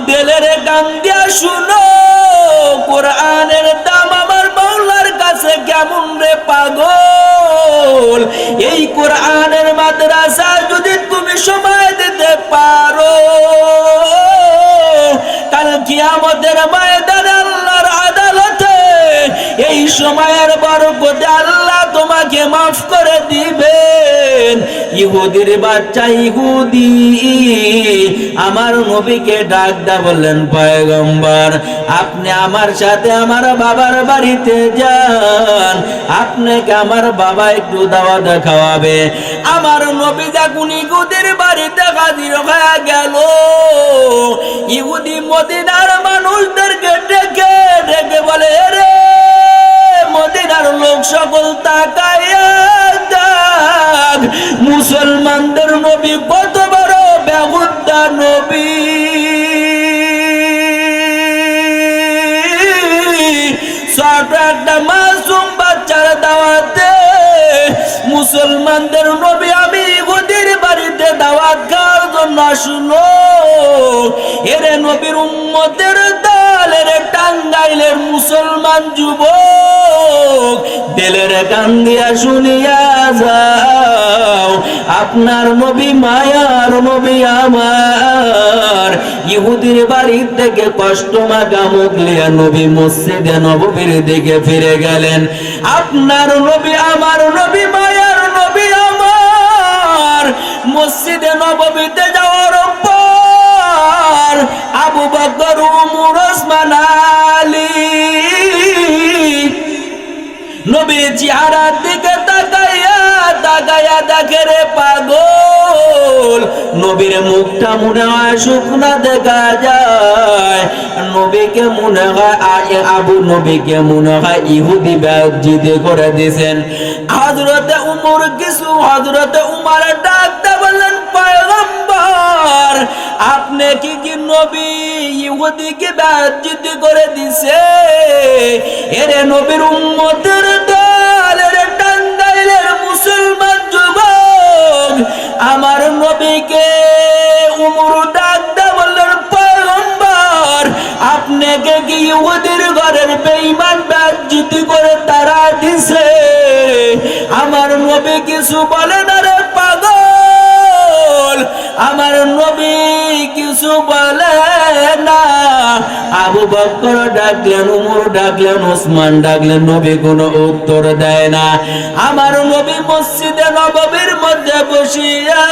দিলের কান দিয়া শুনো, কোরআনের দাম আমার মাওলার কাছে কেমন রে পাগল। এই কোরআনের মাদ্রাসা যদি তুমি সময় দিতে পারো, কাল কিয়ামতের ময়দানে আল্লাহর আদালতে এই সময়ের বরকতে আল্লাহ তোমাকে মাফ করে দিবেন। ইহুদির বাচ্চা ইহুদি আমার নবীকে ডাক দা বললেন, পয়গম্বর আপনি আমার সাথে আমার বাবার বাড়িতে যান, আপনাকে আমার বাবা একটু দাওয়াত খাওয়াবে। আমার নবী যখন ইহুদির বাড়িতে হাজির হয়ে গেল, ইহুদি মদিনার মানুষদেরকে ডেকে ডেকে বলে, রে মদিনার লোক সকল তাকাইয়া দেখ, মুসলমানদের নবী কত বড় বেহুদা নবী। ছোট একটা মাসুম বাচ্চার দাওয়াতে মুসলমানদের নবী আমি ইহুদির বাড়িতে দাওয়াত খাওয়ার জন্য আসলো। এরে নবীর উম্মতের দল, এরে টাঙ্গাইলের মুসলমান যুবক, দিলের কান দিয়া শুনিয়া যাও, আপনার নবী মায়ার নবী আমার ইহুদির বাড়ি থেকে কষ্ট মাখা মুখ লিয়া নবী মসজিদে নববীর দিকে ফিরে গেলেন। আপনার নবী আমার নবী মায়ার নবী আমার মসজিদে নববীতে যাওয়ার পর আবু বকর উমর ওসমান আলী নবীর চেহারার দিকে তাকাইয়া তাকাইয়া দেখে রে পাগল, নবীর মুখটা মনে হয় শুকনা দেখা যায়, নবীকে মনে হয় আবু নবীকে মনে হয় ইহুদি বেইজ্জতি করে দিয়েছেন। হযরতে উমর কিছু হযরতে উমর ডাকতে বললেন, পয়গম্বর আপনি কি নবী ইহুদিকে বেইজ্জতি করে দিছে? এরে নবীর উম্মতের দল, এরে টাঙ্গাইলের মুসলমান যুবক, আমার নবীকে উমর ডাকতে বললেন, পয়গম্বর আপনাকে কি ইহুদির ঘরের বেঈমান বেইজ্জতি করে তারা দিছে? আমার নবী কিছু বলে না রে পাগল, আমার নবী কিছু বলে না। আবু বকর ডাকলেন, উমর ডাকলেন, ওসমান ডাকলেন, নবী কোনো উত্তর দেয় না। আমার নবী মসজিদে নববীর মধ্যে বসিয়া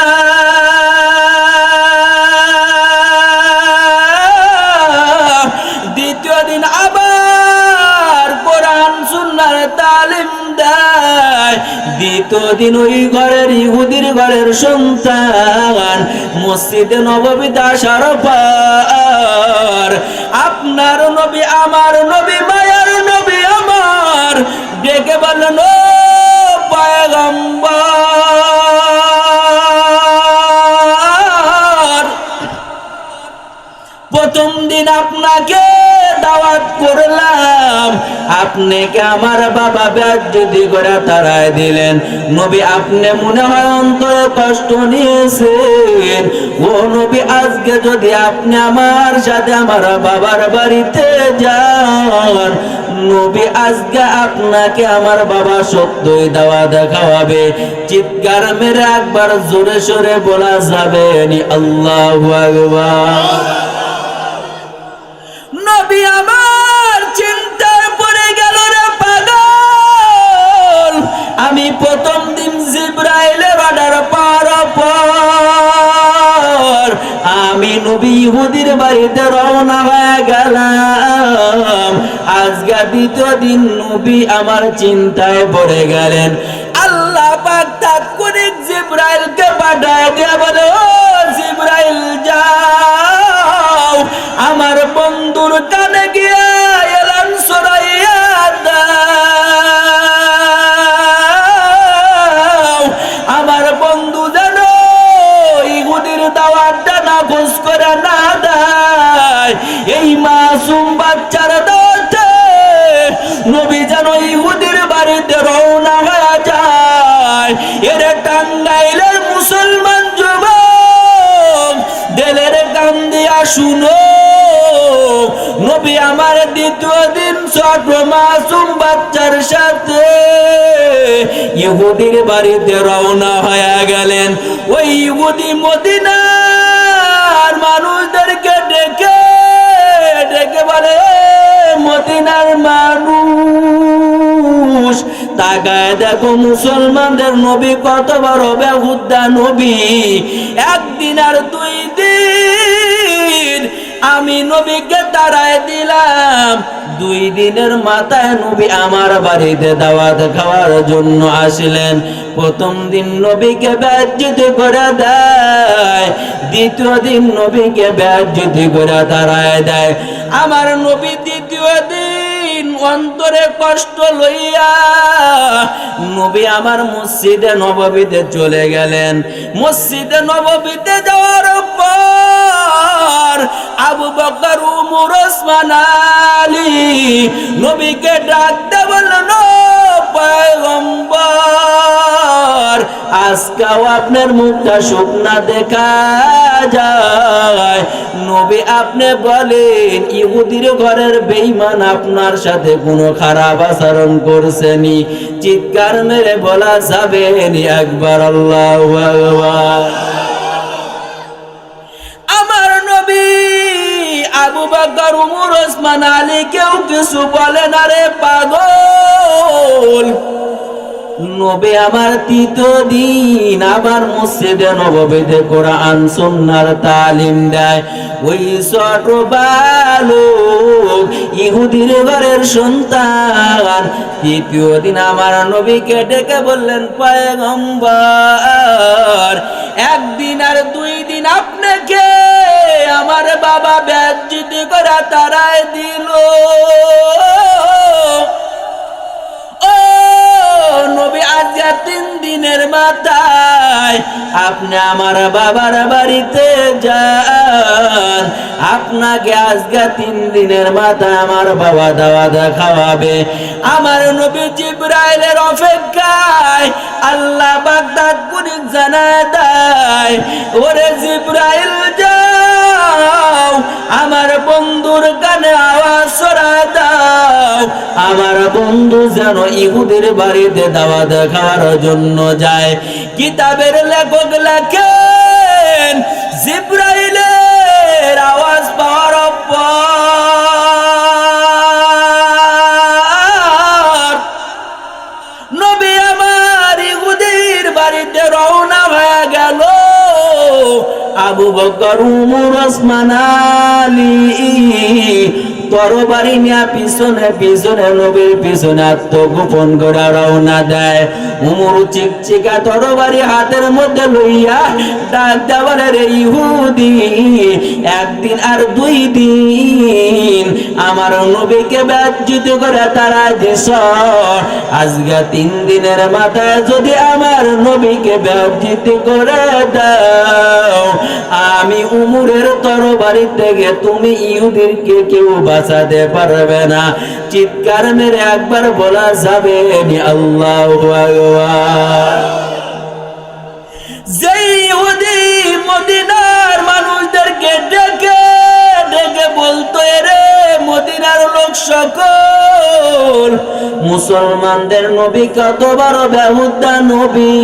দ্বিতীয় দিন আবার কোরআন সুন্নাহর তালিম দেয়। দ্বিতীয় দিন ওই ঘরের ইহুদির ঘরের সন্তান মসজিদে নববীতে আসার পর আপনার নবী আমার নবী মায়ার নবী আমার ডেকে বললেন, ও পয়গম্বর প্রথম দিন আপনাকে দাওয়াত করলাম, আপনি কে আমার বাবা বেইজ্জতি করে তাড়ায় দিলেন। নবী আপনি মনে হয় অন্তরে কষ্ট নিয়েছেন। ও নবী আজকে যদি আপনি আমার সাথে আমার বাবার বাড়িতে যান, নবী আজকে আপনাকে আমার বাবা সত্যই দাওয়াত খাওয়াবে। চিৎকার মেরে একবার জোরে সোরে বলা যাবে নি আল্লাহু আকবার। নবী আমার চিন্তায় পড়ে গেল রে পাগল, আমি প্রথম দিন জিবরাইলের অর্ডার পাওয়ার পর আমি নবী ইহুদির বাড়িতে রওনা হয়ে গেলাম। আজকে দ্বিতীয় দিন নবী আমার চিন্তায় পড়ে গেলেন। আল্লাহ পাক তাৎক্ষণিক জিবরাইলকে পাঠায় দিয়ে বলে, ও জিবরাইল যাও আমার বন্ধুর কানে গিয়ে এলান ছড়াইয়া দাও, আমার বন্ধু যেন ইহুদির দাওয়াতটা না খোঁজ করে না দেয়। এই মাসুম বাচ্চার দাওয়াতে নবী যেন ইহুদির বাড়িতে রওনা হয়ে যায়। এর টাঙ্গাইলের মুসলমান যুবক দিলের কান দিয়া শুনো, ছোট মাসুম বাচ্চার সাথে ইহুদির বাড়িতে রওনা হয়ে গেলেন। ওই ইহুদি মদিনার মানুষদেরকে ডেকে ডেকে বলে, মদিনার মানুষ তাকায় দেখো মুসলমানদের নবী কত বড় বেহুদা নবী। একদিন আর 2 দিন আমি নবীকে তাড়ায় দিলাম, 2 দিনের মাথায় নবী আমার বাড়িতে দাওয়াত খাওয়ার জন্য আসলেন। প্রথম দিন নবীকে বেইজ্জত করে দেয়, দ্বিতীয় দিন নবীকে বেইজ্জত করে তাড়ায় দেয়। আমার নবী দ্বিতীয় দিন অন্তরে কষ্ট লইয়া নবী আমার মসজিদে নববীতে চলে গেলেন। মসজিদে নববীতে যাওয়ার পর আবু বকর, উমর, ওসমান, আলী নবীকে ডাকতে বললেন, ও পয়গম্বর, আজকেও আপনার মুখটা শুকনা দেখা যায়। নবী আপনি বলেন ইহুদির ঘরের বেঈমান আপনার সাথে কোনো খারাপ আচরণ করছেনি? চিৎকার মেরে বলা যাবে নি একবার আল্লাহু আকবার। আমার নবী আবু বকর, উমর, ওসমান, আলী কেউ কিছু বলে না রে পাগল। নবী আমার 3য় দিন আবার মসজিদে নববীতে কোরআন সুন্নাহর তালিম দেয়। ওই ছোট বালক ইহুদির ঘরের সন্তান 3য় দিন আমার নবীকে ডেকে বললেন, পয়গম্বর, একদিন আর 2 দিন আপনাকে আমার বাবা বেইজ্জত করে তাড়ায় দিল। নবী আজকে 3 দিনের মাথায় আপনি আমার বাবার বাড়িতে যান, আপনাকে আজকে 3 দিনের মাথায় আমার বাবা দাওয়াত খাওয়াবে। আমার নবী জিবরাইলের অপেক্ষায় আল্লাহ বাগদাদ পুলিশ জানায় দেয়, ওরে জিবরাইল যাও আমার বন্ধুর কানে আওয়াজ ছড়ায় দাও, আমার বন্ধু যেন ইহুদির বাড়িতে দাওয়াত খাওয়ার জন্য যায়। কিতাবের লেখক লেখেন জিবরাইলের আওয়াজ পাওয়ার পর নবী আমার ইহুদির বাড়িতে রওনা হয়ে গেল। আবু বকর, উমর, ওসমান, আলী তরবারি নিয়ে পিছনে পিছনে নবীর পিছনে আত্মগোপন করে রওনা দেয়। উমর চিকচিকা তরবারি হাতের মধ্যে লইয়া ডাক দেওয়ারে, রে ইহুদি, একদিন আর 2 দিন আমার নবীকে বেইজ্জত করে তাড়ায় দিছ, আজকে 3 দিনের মাথায় যদি আমার নবীকে বেইজ্জত করে দাও, আমি উমরের তরবারি থেকে তুমি ইহুদিকে কেউ বাঁচাতে পারবে না। চিৎকার মেরে একবার বলা যাবে নি আল্লাহু আকবার। যেই ইহুদি মদিনার মানুষদেরকে ডেকে ডেকে বলতো, রে মদিনার লোক সকল, মুসলমানদের নবী কত বড় বেহুদা নবী।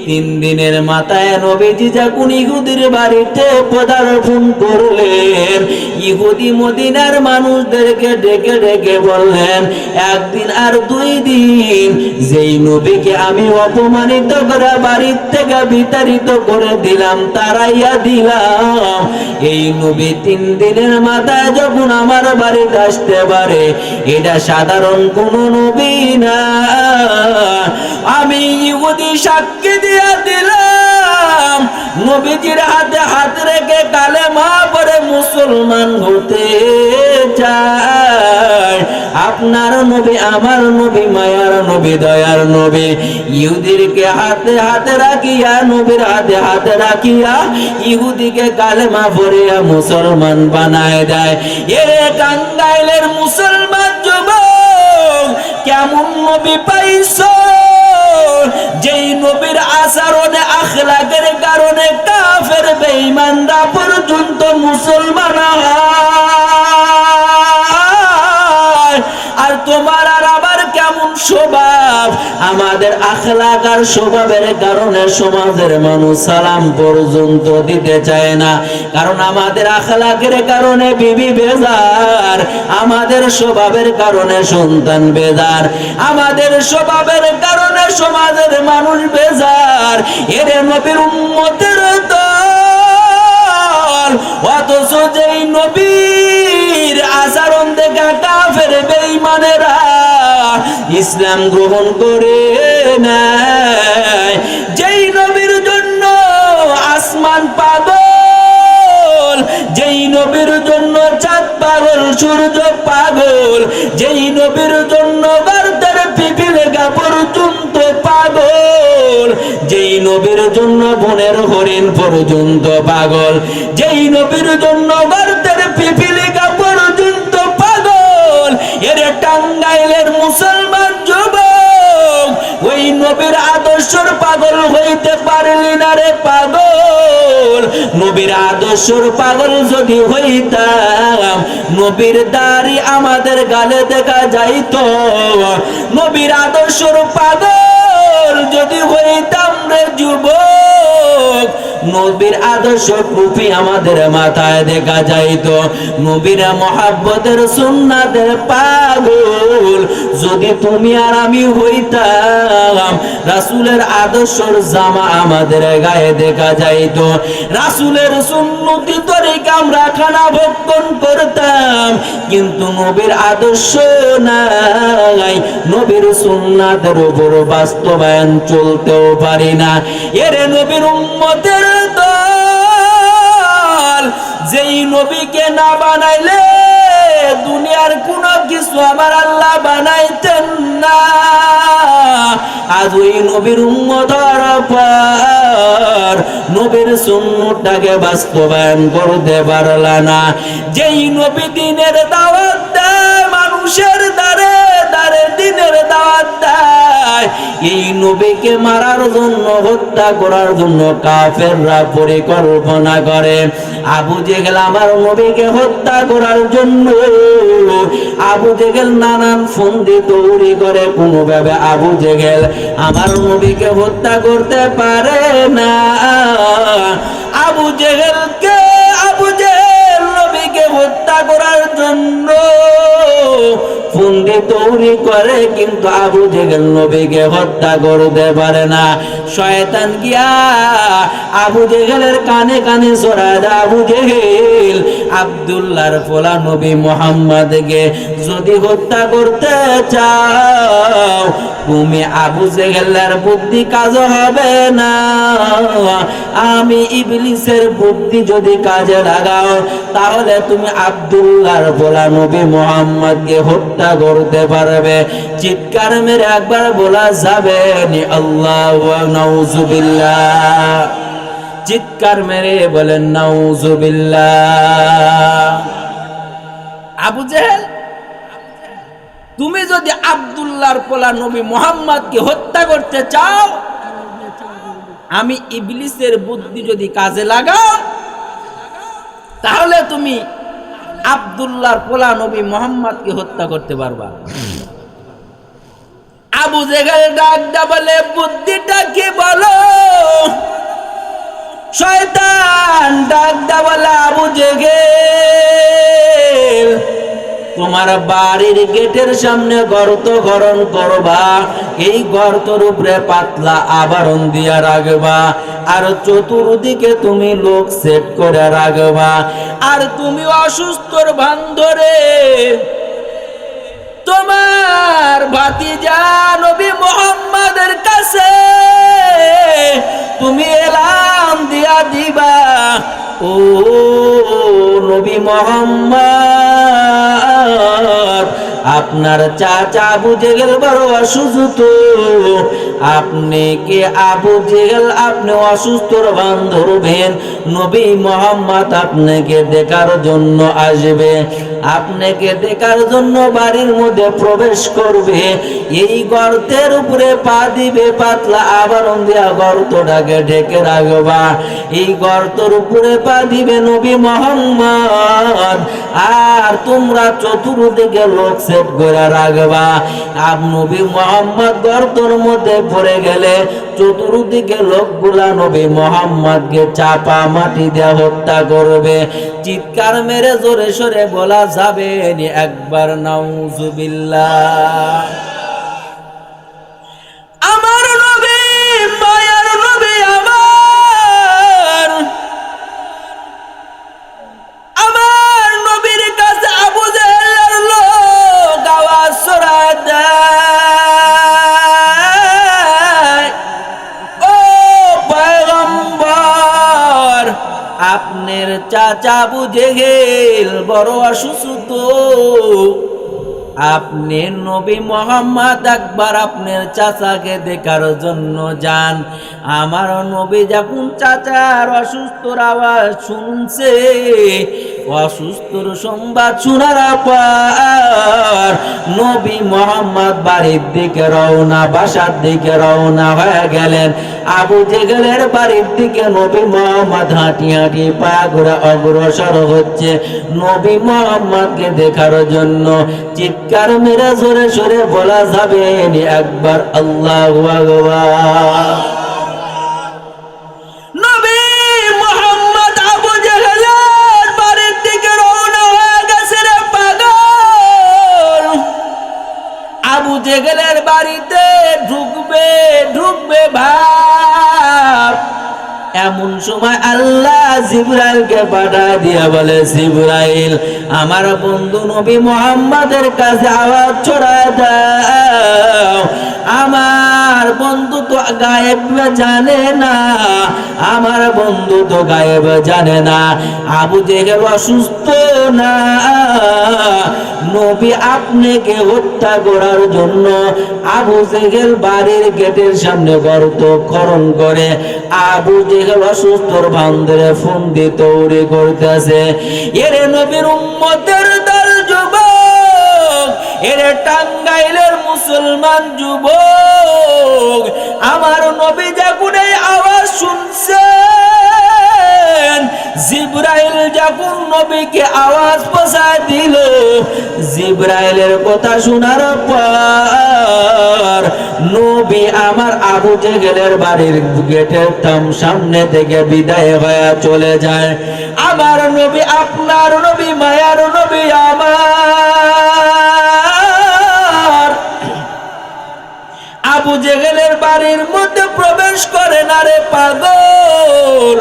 3 দিনের মাথায় নবীজি যখন ইহুদির বাড়িতে পদার্পণ করলেন, ইহুদি মদিনার মানুষদেরকে ডেকে ডেকে বললেন, একদিন আর 2 দিন যেই নবীকে আমি অপমানিত করে বাড়ির থেকে বিতাড়িত করে দিলাম, তাড়াইয়া দিলাম, এই নবী 3 দিনের মাথায় যখন আমার বাড়িতে আসতে পারে, এটা সাধারণ কোন নবী না। আমি ইহুদি সাক্ষী দিয়া দিলাম, নবীজির হাতে হাত রেখে কালেমা পড়ে মুসলমান হতে চায়। আপনার নবী, আমার নবী, মায়ার নবী, দয়ার নবী ইহুদিকে হাতে হাতে রাখিয়া, নবীর হাতে হাতে রাখিয়া ইহুদিকে কালেমা পড়িয়া মুসলমান বানায় দেয়। এরে টাঙ্গাইলের মুসলমান যুবক, কেমন নবী পাইছো যেই নবীর আচরণে আখলাকের কারণে কাফের বেঈমানরা পর্যন্ত মুসলমান হয়? তোমার আর আমার কেমন স্বভাব, আমাদের আখলাক আর স্বভাবের কারণে সমাজের মানুষ সালাম পর্যন্ত দিতে চায় না। কারণ আমাদের আখলাকের কারণে বিবি বেজার, আমাদের স্বভাবের কারণে সন্তান বেজার, আমাদের স্বভাবের কারণে সমাজের মানুষ বেজার। এর নবীর উম্মতের দল, অথচ যেই নবীর আচরণ দেখা কাফের বেঈমানেরা ইসলাম গ্রহণ করে নেয়, যেই নবীর জন্য আসমান পাগল, যেই নবীর জন্য চাঁদ পাগল, সূর্য পাগল, যেই নবীর জন্য গর্তের পিপিলিকা পর্যন্ত পাগল, যেই নবীর জন্য বনের হরিণ পর্যন্ত পাগল, যেই নবীর জন্য গর্তের পিপিলিকা পর্যন্ত পাগল। এর টাঙ্গাইলের মুসলমান যুবক, ওই নবীর আদর্শর পাগল হইতে পারলি না রে পাগল। নবীর আদর্শর পাগল যদি হইতাম, নবীর দাড়ি আমাদের গালে দেখা যাইতো। নবীর আদর্শর পাগল যদি হইতাম রে যুবক, নবীর আদর্শ টুপি আমাদের মাথায় দেখা যাইতো। নবীর মহাব্বতের সুন্নাতের পাগল যদি তুমি আর আমি হইতাম, রাসূলের আদর্শর জামা আমাদের গায়ে দেখা যাইতো। রাসূলের সুন্নতি তরিকা আমরা খানা ভক্ষণ করতাম, কিন্তু নবীর আদর্শ নাই, নবীর সুন্নাতের উপর বাস্তবায়ন চলতেও পারি না। এর নবীর উম্মতের দল, যেই নবীকে না বানাইলে দুনিয়ার কোন কিছু আমার আল্লাহ বানাইতেন না। আজ ওই নবীর উম্মত হওয়ার পর নবীর সুন্নতটাকে বাস্তবায়ন করতে পারলা না। যেই নবী দিনের দাওয়াত দেয়, মানুষের দ্বারে দ্বারে দিনের দাওয়াত দেয়, এই নবীকে মারার জন্য, হত্যা করার জন্য কাফেররা পরিকল্পনা করে। আবু জেহেল আমার নবীকে হত্যা করার জন্য, আবু জেহেল নানান ফন্দি তৈরি করে, কোনোভাবে আবু জেহেল আমার নবীকে হত্যা করতে পারে না। আবু জেহেল নবীকে হত্যা করার জন্য ফন্দি তৈরি করে, কিন্তু আবু জেহেল নবীকে হত্যা করতে পারে না। শয়তান গিয়া আবু জেহেলের কানে কানে ছড়ায় দেয়, আবু জেহেল আব্দুল্লাহর পোলা নবী মুহাম্মদকে যদি হত্যা করতে চাও, তুমি আবু জেহেলের বুদ্ধি কাজ হবে না, আমি ইবলিসের বুদ্ধি যদি কাজে লাগাও, তাহলে তুমি আব্দুল্লাহর পোলা নবী মুহাম্মদকে হত্যা করতে পারবে। চিৎকার মেরে একবার বলা যাবে নি আল্লাহু নাউজুবিল্লাহ? চিৎকার মেরে বলেন নাউজুবিল্লাহ। আবু জেহেল, তুমি যদি আব্দুল্লাহর পোলা নবী মুহাম্মদকে হত্যা করতে চাও, আমি ইবলিসের বুদ্ধি যদি কাজে লাগাও, তাহলে তুমি আব্দুল্লাহর পোলা নবী মুহাম্মদকে হত্যা করতে পারবা। আবু জেহেল ডাক দা বলে, বুদ্ধিটা কি বলো? শয়তান ডাক দা বলে, আবু জেহেল, তোমার বাড়ির গেটের সামনে গর্ত খনন করবা, এই গর্তের উপরে পাতলা আবরণ দিয়া রাখবা, আর চতুর্দিকে তুমি লোক সেট করে রাখবা, আর তুমি অসুস্থর ভান ধরে তোমার ভাতিজা নবী মুহাম্মদের কাছে তুমি এলান দিয়া দিবা, ও নবী মুহাম্মদ, আপনার চাচা আবু জেহেল বড় অসুস্থ, আপনি কি আবু জেহেল আপনি অসুস্থর ভান ধরবেন, নবী মুহাম্মদ আপনাকে দেখার জন্য আসবে, আপনাকে দেখার জন্য বাড়ির মধ্যে প্রবেশ করবে, এই গর্তের উপরে পা দিবে, পাতলা আবরণ দিয়া গর্তটাকে ঢেকে রাখবা, এই গর্তের উপরে পা দিবে নবী মুহাম্মদ, আর তোমরা চতুর্দিকে লোক সেট করে রাখবা। নবী মুহাম্মদ গর্তের মধ্যে পড়ে গেলে চতুর্দিকে লোকগুলা নবী মুহাম্মদকে চাপা মাটি দিয়ে হত্যা করবে। চিৎকার মেরে জোরে সোরে বলা যাবে একবার নাউজুবিল্লাহ। আমার নবী, মায়ার নবী, আমার নবীর কাছে আবু জেহেলের লোক আওয়াজ ছড়ায় দেয়, ও পয়গম্বর, আপনার চাচা আবু জেহেল বড় অসুস্থ, আপনি নবী মুহাম্মদ একবার আপনার চাচাকে দেখার জন্য যান। আমার নবী যখন চাচার অসুস্থর আওয়াজ শুনছে, অসুস্থর সংবাদ শোনার পর নবী মুহাম্মদ বাড়ির দিকে রওনা, বাসার দিকে রওনা হয়ে গেলেন। আবু জেহেলের বাড়ির দিকে নবী মুহাম্মদ হাঁটি হাঁটি পা ঘোরা অগ্রসর হচ্ছে নবী মুহাম্মদকে দেখার জন্য। চিৎকার মেরে জোরে সোরে বলা যাবে একবার আল্লাহু আকবার। নবী মুহাম্মদ আবু জেহেলের বাড়ির দিকে রওনা হয়ে গেছে রে পাগল। আবু জেহেলের বাড়িতে ঢুকবে ভাব, এমন সময় আল্লাহ জিবরাইলকে পাঠিয়ে দিয়া বলে, জিবরাইল আমার বন্ধু নবী মুহাম্মদের কাছে আওয়াজ ছড়ায় দাও, আমার বন্ধু তো গায়েব জানে না, আমার বন্ধু তো গায়েব জানে না, আবু জেহেল অসুস্থ না, নবী আপনাকে হত্যা করার জন্য আবু জেহেল বাড়ির গেটের সামনে গর্ত খনন করে আবু জেহেল অসুস্থর বান্ধরে ফোন দিয়ে তৈরি করতেছে। এরে নবীর উম্মতের দল যুবক, এরে টাঙ্গাইলের মুসলমান যুবক, আমার নবী যখন এই আওয়াজ শুনছেন, জিবরাইল যখন নবীকে আওয়াজ পৌঁছায় দিল, জিবরাইলের কথা শোনার পর নবী আমার আবু জেহেলের বাড়ির গেটের সামনে থেকে বিদায় হয়ে চলে যায়। আমার নবী, আপনার নবী, মায়ার নবী আমার আবু জেহেলের বাড়ির মধ্যে প্রবেশ করে না রে পাগল।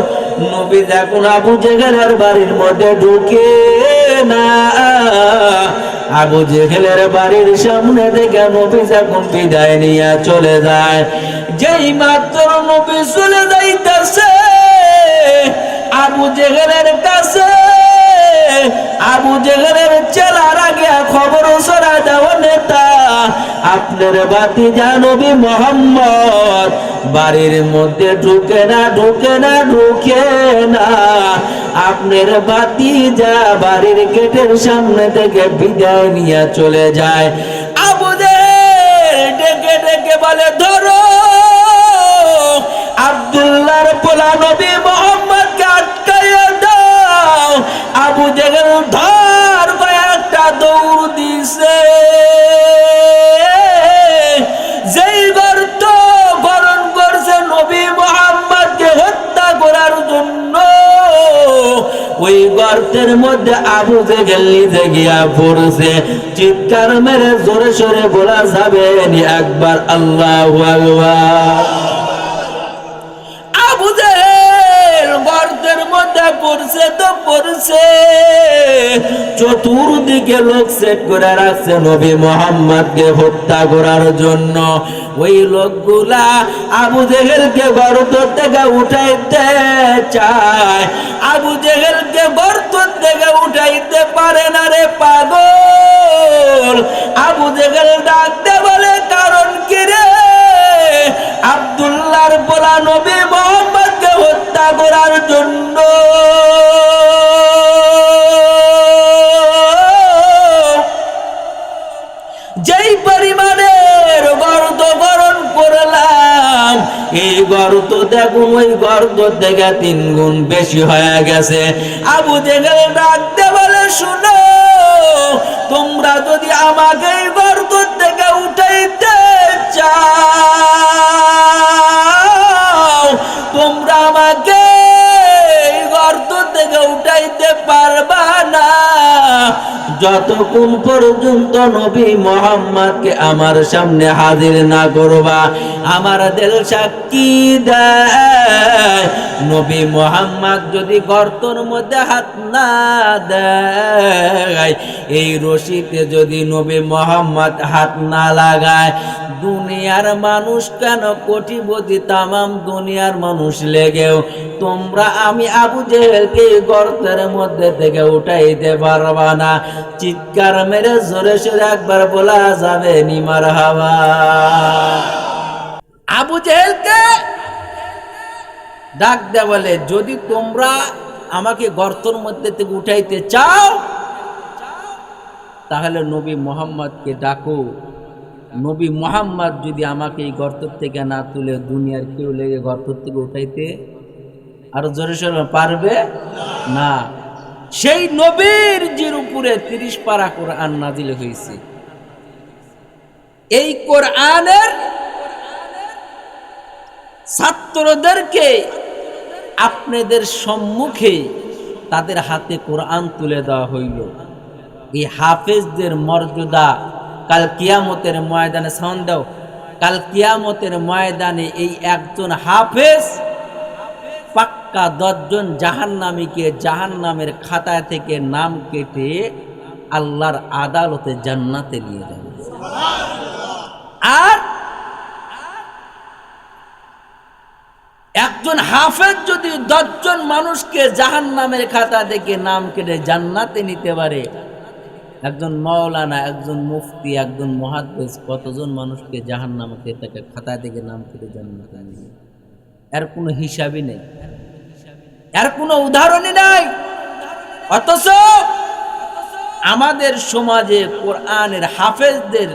নবী যখন আবু জেহেলের বাড়ির মধ্যে ঢুকে না, আবু জেহেলের বাড়ির সামনে থেকে নবী যখন বিদায় নিয়ে চলে যায়, যেই মাত্র নবী চলে যাইতেছে আবু জেহেলের কাছে, আবু জেহেলের চেলার আগে খবর ছড়া দেওয়া নেতা, আপনার ভাতিজা নবী মুহাম্মদ বাড়ির মধ্যে ঢুকে না, আপনার ভাতিজা বাড়ির গেটের সামনে থেকে বিদায় নিয়ে চলে যায়। আবু জেহেল ডেকে ডেকে বলে, ধরো আব্দুল্লাহর পোলা নবী মুহাম্মদকে আটকাইয়া দাও। আবু জেহেল ধর কয়েকটা দৌড় দিছে, যেই গর্ত খনন করছে নবী মুহাম্মদকে হত্যা করার জন্য, ওই গর্তের মধ্যে আবু জেহেল নিজে গিয়া পড়ছে। চিৎকার মেরে জোরে সোরে বলা যাবে একবার আল্লাহু আকবার। আবু জেহেল গর্তের মধ্যে পড়ছে তো পড়ছে, চতুর্দিকে লোক সেট করে রাখছে নবী মুহাম্মদকে হত্যা করার জন্য। ওই লোকগুলা আবু জেহেলকে গর্ত থেকে উঠাইতে চায়, আবু জেহেলকে গর্ত থেকে উঠাইতে পারে না রে পাগল। আবু জেহেল ডাকতে বলে, কারণ কি রে? বলা নবী মুহাম্মদকে হত্যা করার জন্য যেই পরিমাণের গর্ত গরণ করলাম, এই গর্ত দেখুন ওই গর্ত থেকে 3 গুণ বেশি হয়ে গেছে। আবু জেহেল ডাকতে বলে, শুনো, তোমরা যদি আমাকে এই গর্ত থেকে উঠাইতে চাও, তোমরা আমাকে এই গর্ত থেকে উঠাইতে পারবা না যতক্ষণ পর্যন্ত নবী মুহাম্মদকে আমার সামনে হাজির না করবা। আমার দিল সাক্ষী দেয়, নবী মুহাম্মদ যদি গর্তর মধ্যে হাত না দেয়, এই রশিতে যদি নবী মুহাম্মদ হাত না লাগায়, দুনিয়ার মানুষ কেন কোটিপতি তামাম দুনিয়ার মানুষ লেগেও তোমরা আমি আবু জেহেলকে গর্তের মধ্যে থেকে উঠাইতে পারবা না। চিৎকার মেরে জোরে সোরে একবার বলা যাবে নি মারহাবা। আবু জেহেলকে ডাক দে বলে, যদি তোমরা আমাকে গর্তের মধ্যে থেকে উঠাইতে চাও তাহলে নবী মুহাম্মদকে ডাকো। নবী মুহাম্মদ যদি আমাকে এই গর্ত থেকে না তুলে দুনিয়ার কেউ লেগে গর্ত থেকে উঠাইতে আরো জোরে সোরে পারবে না। সেই নবীর জির উপরে 30 পারা কোরআন নাজিল হয়েছে। এই কোরআনের ছাত্রদেরকে আপনাদের সম্মুখে তাদের হাতে কোরআন তুলে দেওয়া হইল। এই হাফেজদের মর্যাদা কাল কিয়ামতের ময়দানে, সাউন্ড দাও, কাল কিয়ামতের ময়দানে এই একজন হাফেজ পাক্কা 10 জন জাহান্নামীকে জাহান্নামের খাতা থেকে নাম কেটে আল্লাহর আদালতে জান্নাতে নিয়ে যাবে। আর একজন হাফেজ যদি 10 জন মানুষকে জাহান্নামের খাতা থেকে নাম কেটে জান্নাতে নিতে পারে, একজন মাওলানা, একজন মুফতি, একজন মুহাদ্দিস কতজন মানুষকে জাহান্নামের খাতা থেকে নাম কেটে জান্নাতে নিয়ে, এর কোনো হিসাবই নেই, এর কোনো উদাহরণই নাই। অথচ আমাদের সমাজে কোরআনের হাফেজদের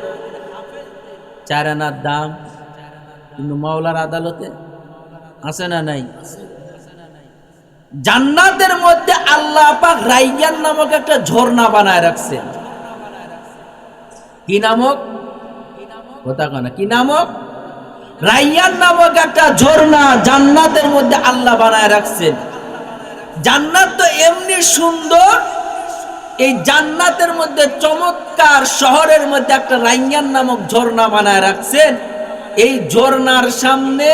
4 আনার দাম, কিন্তু মাওলার আদালতে আছে না নাই? জান্নাতের মধ্যে আল্লাহ পাক রাইয়ান নামক একটা ঝর্ণা বানায় রাখছেন। কি নামক? কথা কয় না, কি নামক? রাইয়ান নামক একটা ঝর্ণা জান্নাতের মধ্যে আল্লাহ বানায় রাখছেন। জান্নাত তো এমনি সুন্দর, এই জান্নাতের মধ্যে চমৎকার শহরের মধ্যে একটা রাইয়ান নামক ঝর্ণা বানায় রাখছেন। এই ঝর্ণার সামনে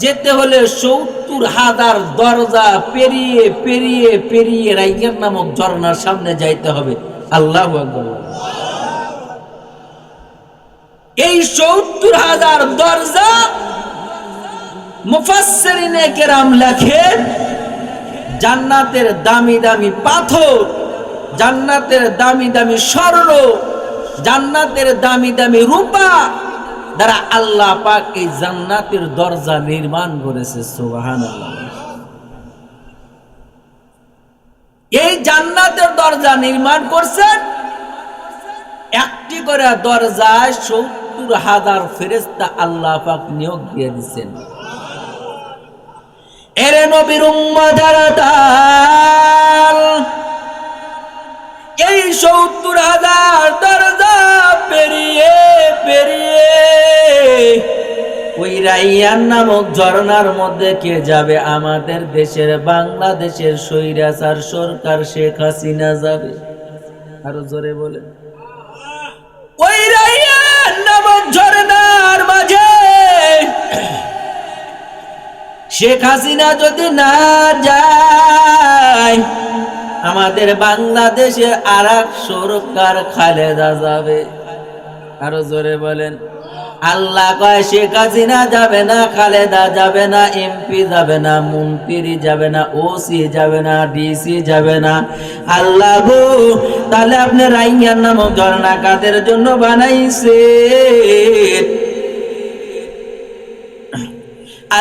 যেতে হলে 70,000 দরজা পেরিয়ে পেরিয়ে পেরিয়ে রাইয়ান নামক ঝর্ণার সামনে যাইতে হবে। আল্লাহু আকবার। এই 70,000 দরজা মুফাসসিরিনে কেরাম লেখেন, জান্নাতের দামি দামি পাথর, জান্নাতের দামি দামি স্বর্ণ, জান্নাতের দামি দামি রূপা দ্বারা আল্লাহ পাক এই জান্নাতের দরজা নির্মাণ করেছে। সুবহানাল্লাহ। এই জান্নাতের দরজা নির্মাণ করছেন, একটি করে দরজায় 70,000 ফেরেশতা আল্লাহ পাক নিয়োগ দিয়ে দিয়েছেন। এরে নবীর উম্মতেরা তাল, এই 70,000 দরজা পেরিয়ে পেরিয়ে ওই রাইয়ান নামক ঝর্ণার মধ্যে কে যাবে? আমাদের দেশের বাংলাদেশের স্বৈরাচার সরকার শেখ হাসিনা যাবে। আরো জোরে বলে। ওই রাইয়ান নামক ঝর্ণার মাঝে শেখ হাসিনা যদি না যায়, আমাদের বাংলাদেশের আরেক সরকার খালেদা যাবে। আরো জোরে বলেন। আল্লাহ কয় শেখ হাসিনা যাবে না, খালেদা যাবে না, এমপি যাবে না, মন্ত্রী যাবে না, ওসি যাবে না, ডিসি যাবে না। আল্লাহ গো, তাহলে আপনি রাইয়ান নামক ঝর্ণা কাদের জন্য বানাইছে?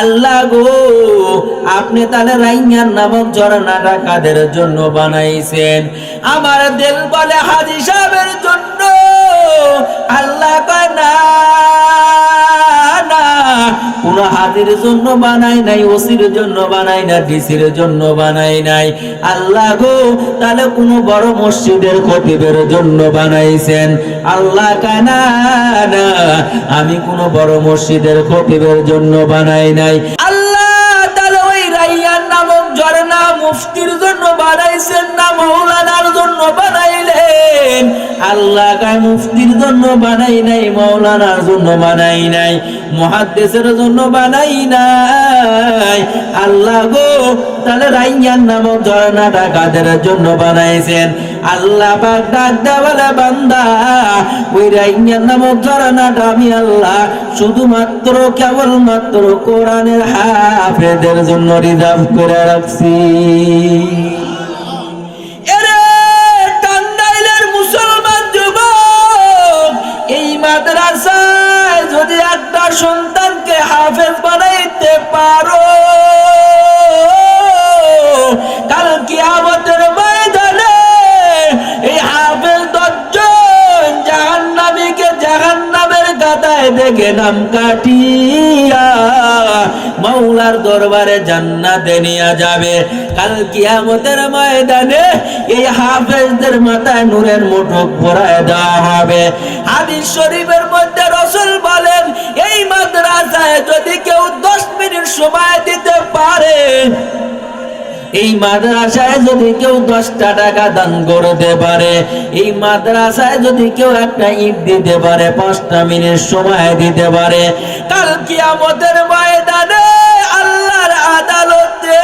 আল্লাহ গো, আপনি তাহলে রাইয়ান নামক ঝর্ণাটা কাদের জন্য বানাইছেন? আমার দিল বলে হাজী সাহেবের জন্য। আল্লাহ কয় না, কোন হাজির জন্য বানাই নাই, ওসির জন্য বানাই না, ডিসির জন্য বানাই নাই। আল্লাহ গো, তাহলে কোন বড় মসজিদের খতিবের জন্য বানাইছেন? আল্লাহ কয় না, আমি কোন বড় মসজিদের খতিবের জন্য বানাই নাই। আল্লাহ তাহলে ওই রাইয়ান নামক ঝর্ণা মুফতির জন্য বানাইছেন না মাওলানার জন্য বানাইলেন? আল্লাহ কয় মুফতির জন্য বানাই নাই, মাওলানার জন্য বানাই নাই, মুহাদ্দিসের জন্য বানাই নাই। আল্লাহ গো, তাহলে রাইয়ান নামক ঝর্ণাটা কাদের জন্য বানাইছেন? আল্লাহ পাক ডাক দেওয়ালে বান্দা, ওই রাইয়ান নামক ঝর্ণাটা আমি আল্লাহ শুধুমাত্র কেবলমাত্র কোরআনের হাফেজদের জন্য রিজার্ভ করে রাখছি। মাদ্রাসায় যদি একটা সন্তানকে হাফেজ বানাইতে পারো, কাল কিয়ামতের ময়দানে এই হাফেজ 10 জন জাহান্নামীকে জাহান্নামের গাদায় দেখে নাম কাটিয়া মাওলার দরবারে জান্নাতে নিয়ে যাবে। কাল কিয়ামতের ময়দানে এই হাফেজদের মাথায় নূরের মুঠোক পরায় দেওয়া হবে। হাদিস শরীফের মধ্যে রাসূল বলেন, এই মাদ্রাসায় যদি কেউ 10 মিনিট সময় দিতে পারে, এই মাদ্রাসায় যদি কেউ 10টা টাকা দান করতে পারে, এই মাদ্রাসায় যদি কেউ একটা ইট দিতে পারে, 5টা মিনিট সময় দিতে পারে, কাল কিয়ামতের ময়দানে আল্লাহর আদালতে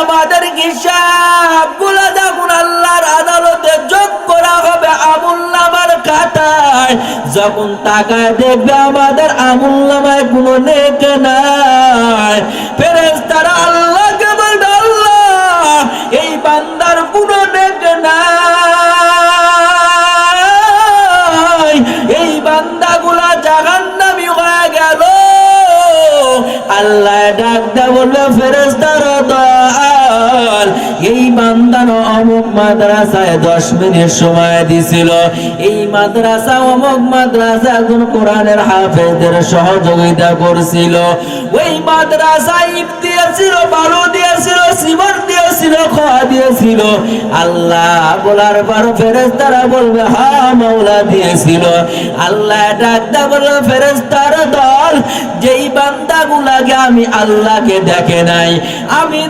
আমাদের হিসাবগুলো যখন আল্লাহর আদালতে যোগ করা হবে আমুলনামার খাতায়, যখন তাকায় দেখবে আমাদের আমুলনামায় কোনো নেক নাই, ফেরেশতারা আল্লাহকে বলবে, আল্লাহ এই বান্দার কোনো নেক নাই, এই বান্দাগুলা জাহান্নামী হয়ে গেল। আল্লাহ ডাক দেয়া বলবে, ফেরেশতারা দল, এই বান্দা অমুক মাদ্রাসায় 10 মিনিট সময় দিছিল, এই মাদ্রাসা অমুক মাদ্রাসা একজন কোরআনের হাফেজদের সহযোগিতা করছিল, ওই মাদ্রাসায় ইট দিয়েছিল, বালু দিয়েছিল, সিমেন্ট দিয়েছিল, খোয়া দিয়েছিল। আল্লাহ বলার পর ফেরেশতারা বলবে, হ্যাঁ মাওলা দিয়েছিল। আল্লাহ ডাক দেয়া বলবে, ফেরেশতার দল, যেই বান্দাগুলাকে আমি আল্লাহকে দেখে নাই, আমি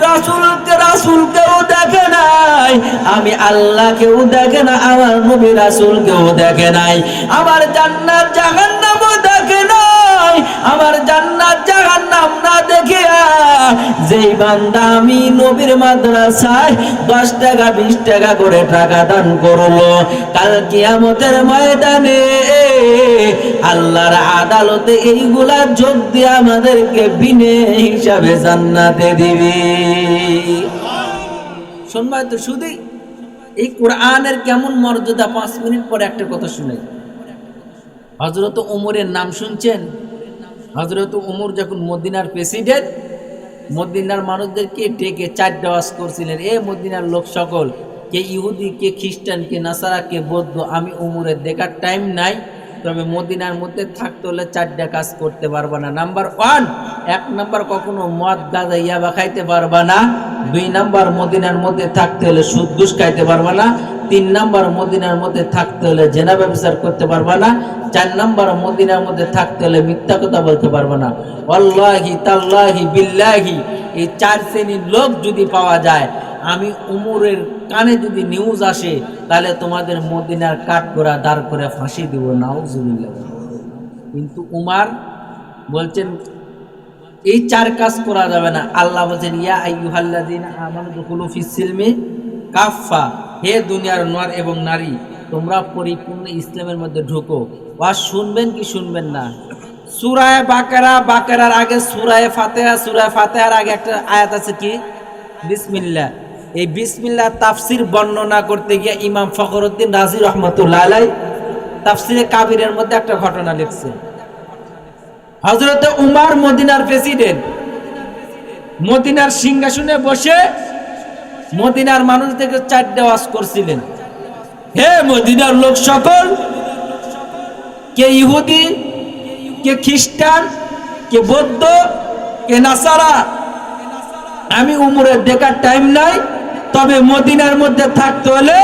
রাসূলকেও দেখে নাই, আমি আল্লাহকেও দেখে না, আমার নবী রাসূলকেও দেখে নাই, আমার জান্নাত জাহান্নামও দেখে নাই, আমার জান্নাত জাহান্নাম না দেখিয়া যেই বান্দা আমি নবীর মাদ্রাসায় 10 টাকা 20 টাকা করে টাকা দান করলো, কাল কিয়ামতের ময়দানে আল্লাহর আদালতে এইগুলা যোগ দিয়ে আমাদেরকে বিনে হিসাবে জান্নাতে দিবে। শুনবাই তো শুধু এই কোরআনের কেমন মর্যাদা। 5 মিনিট পরে একটা কথা শুনে, হযরত ওমরের নাম শুনছেন? হযরত ওমর যখন মদিনার প্রেসিডেন্ট, মদিনার মানুষদেরকে ডেকে 4টা ওয়াজ করছিলেন, এ মদিনার লোক সকল, কে ইহুদি, কে খ্রিস্টান, কে নাসারা, কে বৌদ্ধ, আমি ওমরের দেখার টাইম নাই, তবে মদিনার মধ্যে থাকতে হলে 4টা কাজ করতে পারবা না। নাম্বার 1, 1 নাম্বার কখনো মদ গাঁজা ইয়াবা খাইতে পারবা না। 2 নাম্বার মদিনার মধ্যে থাকতে হলে সুদ ঘুষ খাইতে পারবা না। 3 নাম্বার মদিনার মধ্যে থাকতে হলে জেনা ব্যবচার করতে পারবা না। 4 নাম্বার মদিনার মধ্যে থাকতে হলে মিথ্যা কথা বলতে পারবা না। ওয়াল্লাহি তাল্লাহি বিল্লাহি, এই 4 শ্রেণীর লোক যদি পাওয়া যায়, আমি উমরের কানে যদি নিউজ আসে, তাহলে তোমাদের মদিনার কাঠ করা দাঁড় করে ফাঁসি দিব, নাউজুবিল্লাহ। কিন্তু উমার বলছেন এই 4 কাজ করা যাবে না। আল্লাহ বলছেন, ইয়া আইয়ুহাল্লাযীনা আমানু দুখুলু ফিস সিলমি কাফা, হে দুনিয়ার নর এবং নারী, তোমরা পরিপূর্ণ ইসলামের মধ্যে ঢোকো। ওয়াজ শুনবেন কি শুনবেন না? সূরা বাকারা, বাকারার আগে সূরা ফাতিহা, সূরা ফাতিহার আগে একটা আয়াত আছে কি? বিসমিল্লাহ। এই বিসমিল্লাহ তাফসির বর্ণনা করতে গিয়ে ইমাম ফখরুদ্দিন রাজি রহমাতুল্লাহ আলাইহি তাফসিরে কাবিরের মধ্যে একটা ঘটনা লিখছে। হযরতে উমর মদিনার প্রেসিডেন্ট, মদিনার সিংহাসনে বসে মদিনার মানুষদেরকে 4টা ওয়াজ করছিলেন। হে মদিনার লোক সকল, কে ইহুদি, কে খ্রিস্টান, কে বৌদ্ধ, কে নাসারা, আমি উমরের দেখার টাইম নাই, তবে মদিনার মধ্যে থাকতে হলে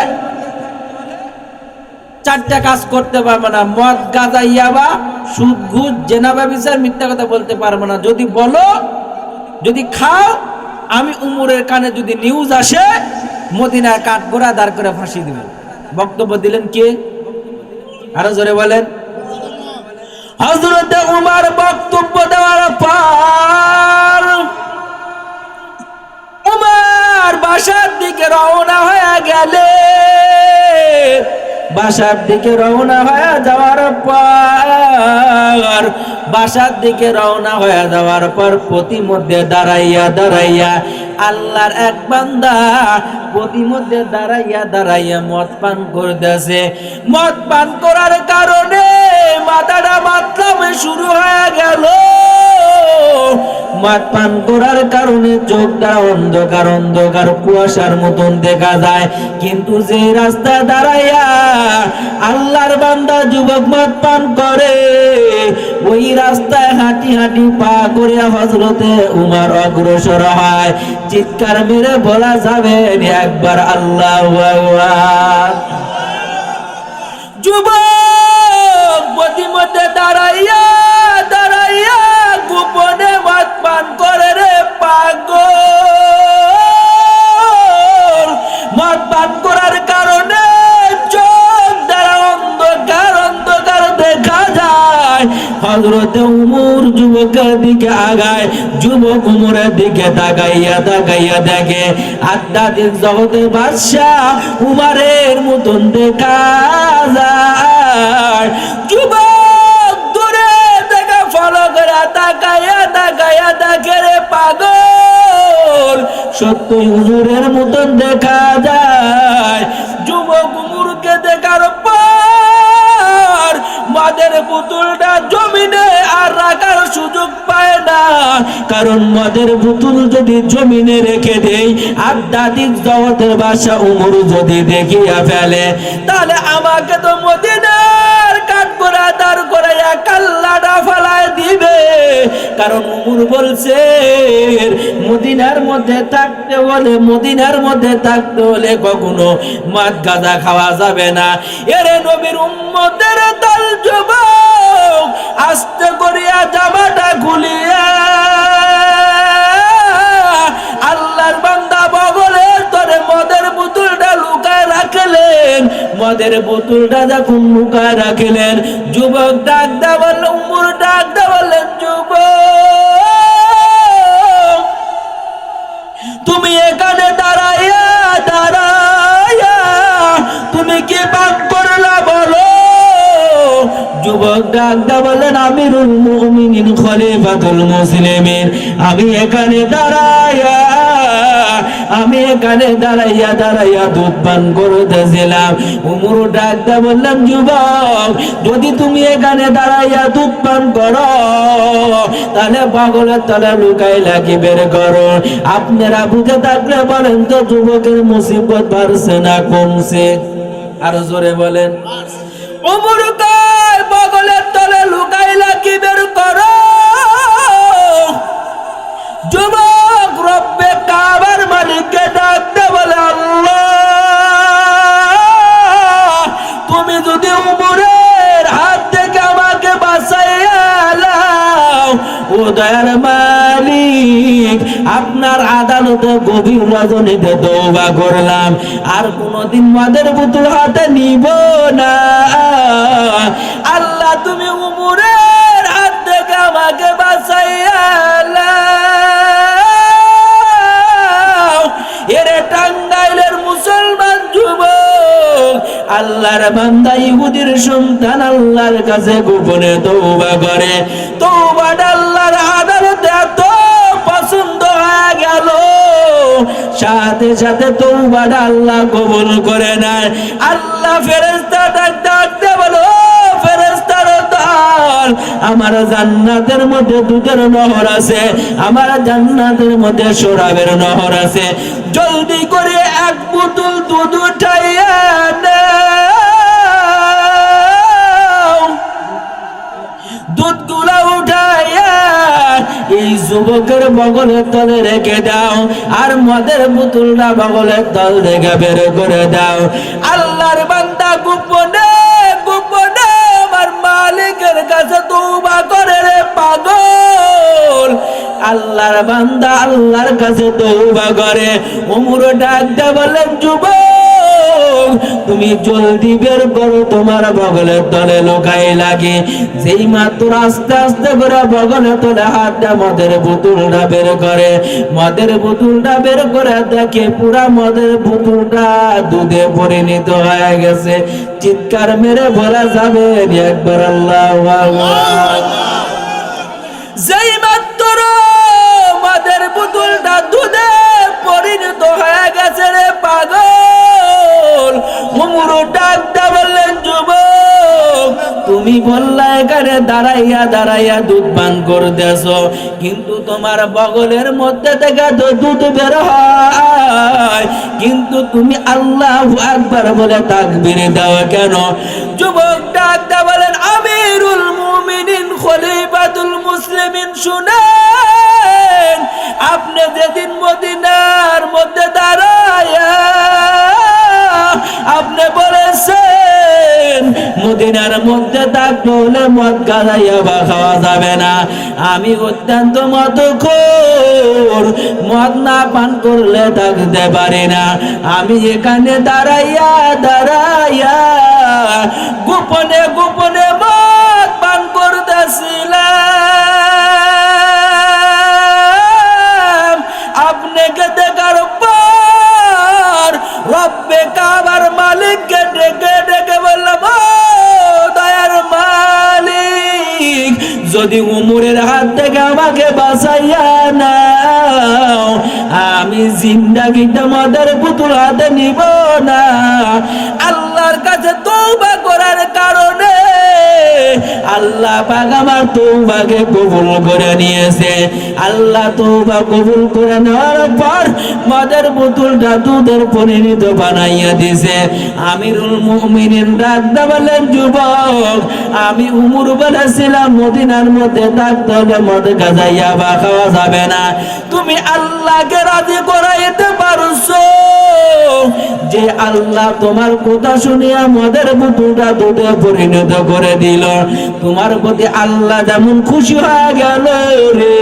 4টা কাজ করতে পারবে না। মদ, গাঁজা, ইয়াবা, সুদ, ঘুষ, জেনা, ব্যভিচার, মিথ্যা কথা বলতে পারবে না। যদি বলো, যদি খাও, আমি উমরের কানে যদি নিউজ আসে, মদিনার কাঠগড়া দাঁড় করে ফাঁসি দিব। বক্তব্য দিলেন কে? আরো জোরে বলেন। হযরতে উমর বক্তব্য দেওয়ার পর উমর বাসার দিকে রওনা হয়ে গেলে, বাসার দিকে রওনা হয়ে যাওয়ার পর, বাসার দিকে রওনা হয়ে যাওয়ার পর প্রতিমধ্যে দাঁড়াইয়া দাঁড়াইয়া আল্লাহর এক বান্দা প্রতিমধ্যে দাঁড়াইয়া দাঁড়াইয়া মদ পান করতেছে। মদ পান করার কারণে মাথাটা মাতলামে শুরু হয়ে গেল। মদ পান করার কারণে চোখটা অন্ধকার অন্ধকার কুয়াশার মতন দেখা যায়। কিন্তু যে রাস্তায় দাঁড়াইয়া আল্লাহর বান্দা যুবক মদ পান করে, ওই রাস্তায় হাঁটি হাঁটি পা করে হযরতে উমর অগ্রসর হয়। চিৎকার মেরে বলা যাবে একবার আল্লাহু আকবার। যুবক প্রতিমধ্যে দাঁড়াইয়া দাঁড়াইয়া গোপনে মদ পান করে রে পাগল। মদ পান করার কারণে চোখ দ্বারা অন্ধকার অন্ধকার দেখা যায়। হযরতে উমর যুবকের দিকে আগায়, যুবক উমরের দিকে তাকাইয়া তাকাইয়া দেখে আধ্যাত্মিক জগতের বাদশা উমরের মতন দেখা যায়। যুবক দূরে থেকে ফলো করে তাকাইয়া তাকাইয়া দেখে রে পাগল, সত্যই হুজুরের মতন দেখা যায়। যুবক উমরকে দেখার পর মদের বোতলটা জমিনে আর রাখার সুযোগ পায় না, কারণ মদের বোতল যদি জমিনে রেখে দেই, আধ্যাত্মিক জগতের বাদশা উমর যদি দেখিয়া ফেলে, তাহলে আমাকে তো মদিনার কাঠগড়া দাঁড় করাইয়া কাল্লাটা ফেলায় দিবে। কারণ উমর বলছে মদিনার মধ্যে থাকতে হলে, মদিনার মধ্যে থাকতে হলে কখনো মদ গাঁজা খাওয়া যাবে না। এরে নবীর উম্মতের দল যুবক, আস্তে করিয়া জামাটা খুলিয়া আল্লাহর বান্দা বগলের তরে মদের বোতলটা লুকায় রাখলেন। মদের বোতলটা যখন লুকায় রাখলেন, যুবক ডাক দা বললেন, উমর ডাক দা বললেন, যুবক তুমি এখানে দাঁড়াইয়া দাঁড়াইয়া তুমি কি পান করলা বলো? যুবক ডাক দা বললেন, আমিরুল মুমিনিন খলিফাতুল মুসলিমিন, আমি এখানে দাঁড়াইয়া দাঁড়াইয়া দুধ পান করতেছিলাম। উমর ডাক দা বললেন, যুবক যদি তুমি এখানে দাঁড়াইয়া দুধ পান করো, তাহলে পাগলের তলে লুকাইলা কি বের করো। আপনারা বুঝে থাকলে বলেন তো, যুবকের মুসিবত বাড়ছে না কমছে? আরো জোরে বলেন। উমর কয় পাগলের তলে লুকাইলা কি বের করো। যুবক রব্বে কাবার মালিককে ডাকতে বলে, আল্লাহ তুমি যদি উমরের হাত থেকে আমাকে বাঁচাইয়া লাও, ও দয়ার মালিক আপনার আদালতে গভীর রজনীতে তওবা করলাম, আর কোনদিন মদের বোতল হাতে নিব না। আল্লাহ তুমি উমরের হাত থেকে আমাকে বাঁচাইয়া লাও। এরে টাঙ্গাইলের মুসলমান যুবক, আল্লাহর বান্দা ইহুদির সন্তান আল্লাহর কাছে গোপনে তওবা করে। তওবাটা আল্লাহর আদালতে এত পছন্দ হয়ে গেল, সাথে সাথে তওবাটা আল্লাহ কবুল করে নেয়। আল্লাহ ফেরেশতাটা ডাকতে বলো, ফেরেশতার দল আমার জান্নাতের মধ্যে দুধের নহর আছে, আমার জান্নাতের মধ্যে শরাবের নহর আছে। জলদি করে এক বোতল দুধ উঠাইয়া নাও, দুধগুলা উঠাইয়া এই যুবকের বগলের তলে রেখে দাও, আর মদের বোতলটা বগলের তল থেকে বের করে দাও। আল্লাহর বান্দা গোপনে গোপনে আমার মালিকের কাছে তওবা করে রে পাগল। আল্লাহর বান্দা আল্লাহর কাছে তওবা করে। ওমর ডাক দিয়ে বলেন, যুবক তুমি জলদি বের করো, তোমার বগলের তলে লুকাই লাগে। যেই মাত্র আস্তে আস্তে করে বগলের তলে হাতটা মদের বোতলটা বের করে, মদের বোতলটা বের করে দেখে পুরা মদের বোতলটা দুধে পরিণত হয়ে গেছে। চিৎকার মেরে বলা যাবে একবার আল্লাহু আকবার। যেই মাত্র মদের বোতলটা দুধে পরিণত হয়ে গেছে রে পাগল, ওমর ডাক দিয়ে বললেন, যুবক তুমি বললা এখানে দাঁড়াইয়া দাঁড়াইয়া দুধ পান করতেছো, কিন্তু তোমার বগলের মধ্যে থেকে তো দুধ বের হয়, কিন্তু তুমি আল্লাহু আকবার বলে তাকবীর দাও কেন? যুবক ডাক দিয়ে বলেন, আমিরুল মুমিনিন খলিফাতুল মুসলিমিন শুনেন, আপনি যেদিন মদিনার মধ্যে দাঁড়ায়া আপনি বলেছেন মদিনার মধ্যে থাকতে হলে মদ গাঁজাইয়া বা খাওয়া যাবে না, আমি অত্যন্ত মদখোর, মদ না পান করলে থাকতে পারি না। আমি এখানে দাঁড়াইয়া দাঁড়াইয়া গোপনে গোপনে মদ পান করতেছিলাম। আপনাকে দেখার পর রব্বে কাবার মালিককে ডেকে ডেকে বললাম, ও দয়ার মালিক, যদি উমরের হাত থেকে আমাকে বাঁচাইয়া নাও, আমি জিন্দাগিটা মদের পুতুল হাতে নিব না। আল্লাহর কাছে তওবা করার কারণে আল্লাহ পাক আমার তওবাকে কবুল করে নিয়েছে। আল্লাহ তওবা কবুল করে নেওয়ার পর মদের বোতলটা দুধের পরিণত বানাইয়া দিয়েছে। আমিরুল মুমিনিন ডাক দিয়ে বলেন, যুবক আমি উমর বলেছিলাম মদিনার মধ্যে থাকতে হলে মদ গাঁজাইয়া বা খাওয়া যাবে না, তুমি আল্লাহকে রাজি করাইতে পারছো? যে আল্লাহ তোমার কথা শুনিয়া মদের বোতলটা দুধে পরিণত করে দিল, তোমার প্রতি আল্লাহ যেমন খুশি হয়ে গেল রে,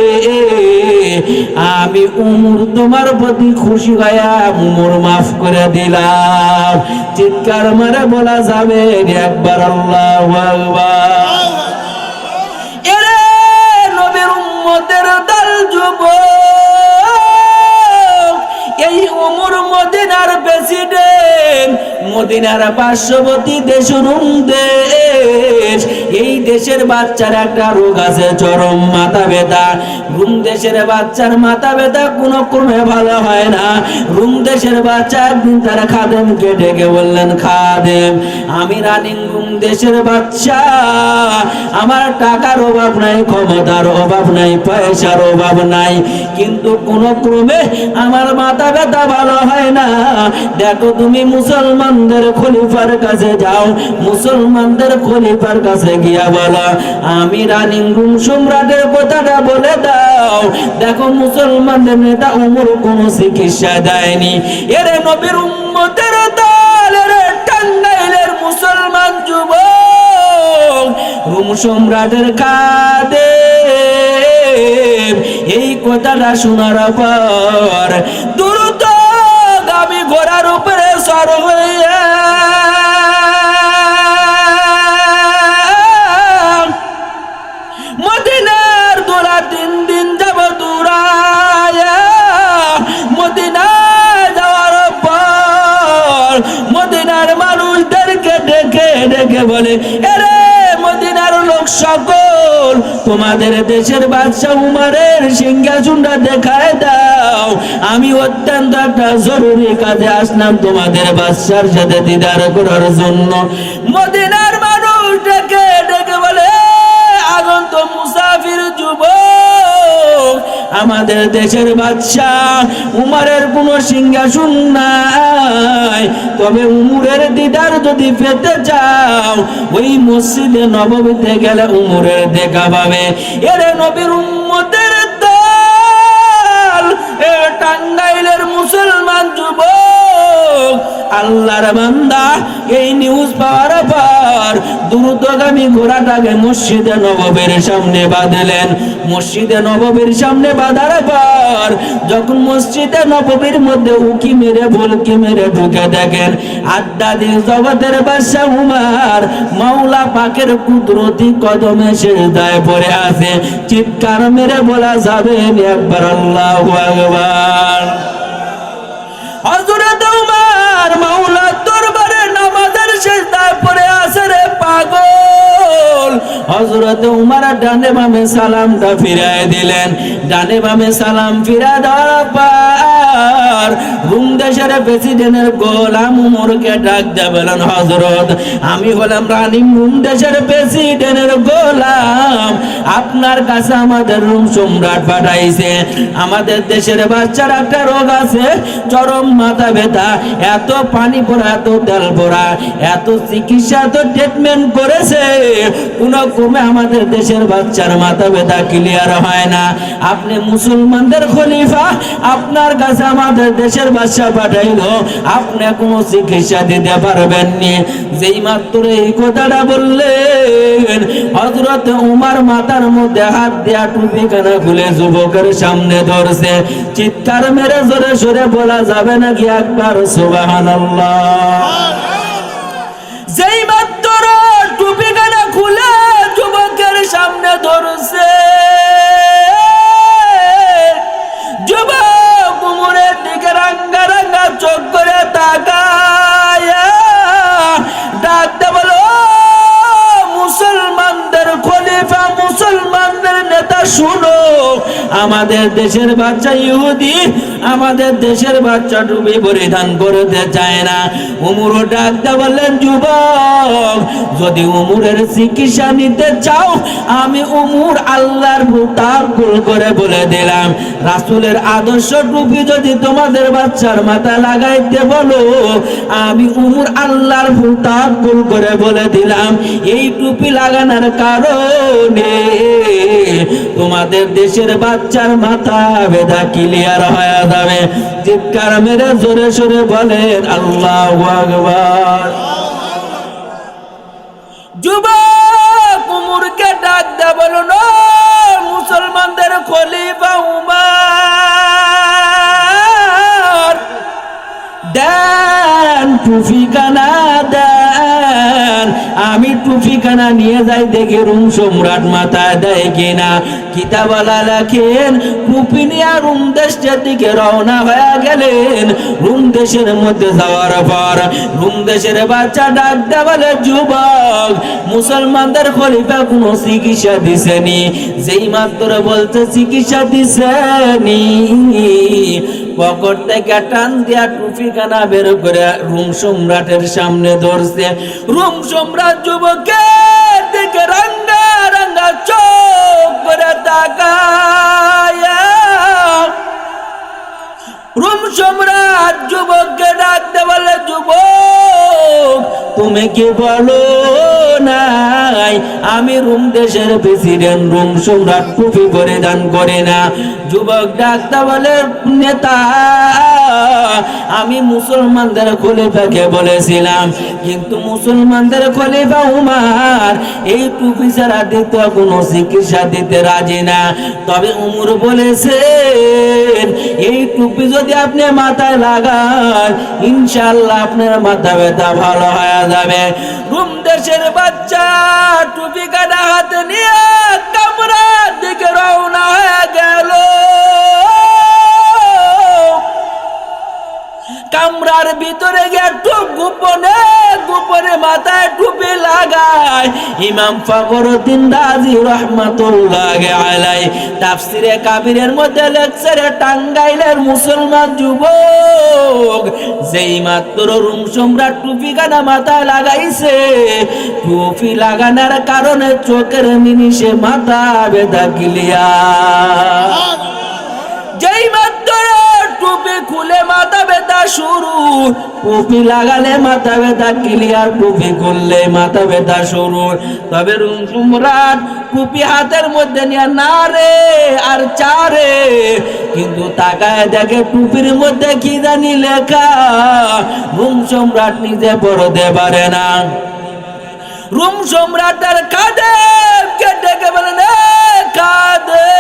আমি উমর তোমার প্রতি খুশি হইয়া উমর মাফ করে দিলাম। চিৎকার মারে বলা যাবে একবার আল্লাহু আকবার। এরে নবীর উম্মতের দল যুবক, এই উমর মদিনার প্রেসিডেন্ট, মদিনার পার্শ্ববর্তী দেশ রুম দেশ। এই দেশের বাচ্চার একটা রোগ আছে, চরম মাথা ব্যথা। রুম দেশের বাচ্চার মাথা ব্যথা কোনো ক্রমে ভালো হয় না। রুম দেশের বাচ্চা একদিন তার খাদেমকে ডেকে বললেন, খাদেম আমি রানিং রুম দেশের বাচ্চা, আমার টাকার অভাব নাই, ক্ষমতার অভাব নাই, পয়সার অভাব নাই, কিন্তু কোনো ক্রমে আমার মাথা ব্যথা ভালো হয় না। দেখো তুমি মুসলমানদের খলিফার কাছে যাও, মুসলমানদের খলিফার কাছে গিয়া বলো আমি রানিং রুম সম্রাটের কথাটা বলে দাও। দেখো মুসলমানদের নেতা ওমর কোনো চিকিৎসা দেয়নি। এরে নবীর উম্মতের দল, এরে টাঙ্গাইলের মুসলমান যুবক, রুম সম্রাটের খাদেম এই কথাটা শোনার পর দ্রুত গামী ঘোড়ার উপরে সর হইয়া মদিনার দোলা 3 দিন যাব দূরায়া। মদিনায় যাওয়ার পর মদিনার মানুষদেরকে ডেকে ডেকে বলে, এরে মদিনার লোক সকল, তোমাদের দেশের বাদশা উমরের সিংহাসনটা দেখায় দাও, আমি অত্যন্ত একটা জরুরি কাজে আসলাম তোমাদের বাদশার সাথে দিদার করার জন্য। মদিনার মানুষ ডেকে ডেকে বলে, আগন্ত আমাদের দেশের বাদশাহ উমরের কোনো সিংহাসন নাই, তবে উমরের দিদার যদি পেতে চাও ওই মসজিদে নববীতে গেলে উমরের দেখা পাবে। এরে নবীর উম্মতের দল, এ টাঙ্গাইলের মুসলমান যুবক, আল্লাহর বান্দা, এই নিউজ পাওয়ার পর দ্রুতগামী ঘোড়াটাকে মসজিদে নববীর সামনে বাঁধলেন। মসজিদে নববীর সামনে বাঁধার পর যখন মসজিদে নববীর মধ্যে উকি মেরে ভুলকি মেরে ঢুকে দেখেন আধ্যাত্মিক জগতের বাদশাহ উমর মাওলা পাকের কুদরতি কদমে সিজদায় পড়ে আছে। চিৎকার মেরে বলা যাবে একবার আল্লাহু আকবার। হযরত উমর মাওলার দরবারে নামাজের সিজদায় পড়ে আছে রে পাগল। হযরত উমর ডানে বামে সালামটা ফিরায় দিলেন। ডানে বামে সালাম ফিরা দেওয়ার পর রুম দেশের প্রেসিডেন্টের গোলাম উমরকে ডাক দিয়ে বলেন, হযরত আমি হলাম রানী রুম দেশের প্রেসিডেন্টের গোলাম, আপনার কাছে আমাদের রুম সম্রাট পাঠাইছে। আমাদের দেশের বাচ্চার একটা রোগ আছে, চরম মাথা ব্যথা, এত পানি পড়া, এত তেল পড়া, এত চিকিৎসা, এত ট্রিটমেন্ট করেছে, কোনো কমে আমাদের দেশের বাচ্চার মাথা ব্যথা ক্লিয়ার হয় না। আপনি মুসলমানদের খলিফা, আপনার কাছে আমাদের দেশের বাদশা পাঠাইলো, আপনি কোনো চিকিৎসা দিতে পারবেন নি। যেই মাত্র এই কথাটা বললেন হযরত উমর মাথার মধ্যে হাত দেয়া টুপি কানা খুলে যুবকের সামনে ধরছে। চিৎকার মেরে জোরে সরে বলা যাবে নাকি একবার সুবহানাল্লাহ। যেই মাত্র টুপি কানা খুলে যুবকের সামনে ধরছে, যুবক উমরের দিকে রাঙ্গা রাঙ্গা চোখ করে তাকায় ডাকতে বলো, মুসলমানদের খলিফা, মুসলমানদের নেতা শুনো, আমাদের দেশের বাচ্চা ইহুদি, আমাদের দেশের বাচ্চা টুপি পরিধান করতে চায় না। উমরও ডাকতে বললেন, যুবক যদি উমরের চিকিৎসা নিতে চাও, আমি উমর আল্লাহর তাওয়াক্কুল করে বলে দিলাম, রাসূলের আদর্শ টুপি যদি তোমাদের বাচ্চার মাথা লাগাইতে বলো, আমি উমর আল্লাহর তাওয়াক্কুল করে বলে দিলাম, এই টুপি লাগানোর কারণে তোমাদের দেশের বাচ্চার মাথা ব্যথা ক্লিয়ার হয়ে যাবে। চিৎকার মেরে জোরে সরে বলেন আল্লাহু আকবার। যুবক উমরকে ডাক দে বলুন, মুসলমানদের খলিফা উমর, দেন টুপি কানা দেন, আমি টুপি কানা নিয়ে যাই দেখি রুম সম্রাট মাথায় দেয় কিনা। কিতাবালা লেখেন টুপি নিয়ে রুম দেশের দিকে রওনা হয়ে গেলেন। রুম দেশের মধ্যে যাওয়ার পর রুম দেশের বাচ্চা ডাক দেয় বলে, যুবক মুসলমানদের খলিফা কোনো চিকিৎসা দিছেনি? যেই মাত্র বলতে চিকিৎসা দিছেনি, পকেট থেকে টান দিয়া টুপি কানা বের করে রুম সম্রাটের সামনে ধরছে। রুম সম্রাট যুবকের দিকে রাঙ্গা রাঙ্গা চোখ করে তাকায়। রুম সম্রাট যুবককে ডাকতে বলে, যুবক তুমি কি বলো নাই আমি রুম দেশের প্রেসিডেন্ট, রুম সম্রাট টুপি পরিধান করে না? যুবক ডাকতে বলে, নেতা আমি মুসলমানদের খলিফাকে বলেছিলাম, কিন্তু মুসলমানদের খলিফা উমর এই টুপি ছাড়া দ্বিতীয় কোনো চিকিৎসা দিতে রাজি না। তবে উমর বলেছেন এই টুপি যদি আপনি মাথায় লাগান, ইনশাআল্লাহ আপনার মাথা ব্যথা ভালো হয়ে যাবে। রুম দেশের বাচ্চা টুপি কাটা হাতে নিয়ে কামরার দিকে রওনা হয়ে গেল। কামরার ভিতরে গিয়ে টুপ গোপনে গোপনে মাথায় টুপি লাগায় ইমাম ফখরুদ্দিন রাজি রাহমাতুল্লাহি আলাইহি তাফসিরে কাবিরের মধ্যে লেখছে, টাঙ্গাইলের মুসলমান যুবক যেই মাত্র রুম সম্রাট টুপি কানা মাথায় লাগাইছে, টুপি লাগানোর কারণে চোখের নিমিষে মাথা ব্যথা ক্লিয়ার। যেই মাত্র টুপি খুলে মাথা ব্যথা শুরু, টুপি লাগালে মাথা ব্যথা ক্লিয়ার, টুপি খুললে মাথা ব্যথা শুরু। তবে রুম সম্রাট টুপি হাতের মধ্যে নিয়ে না রে আর চারে, কিন্তু তাকায় দেখে টুপির মধ্যে কি জানি লেখা, রুম সম্রাট নিজে পড়তে পারে না। রুম সম্রাটের খাদেমকে ডেকে বলেন, খাদেম,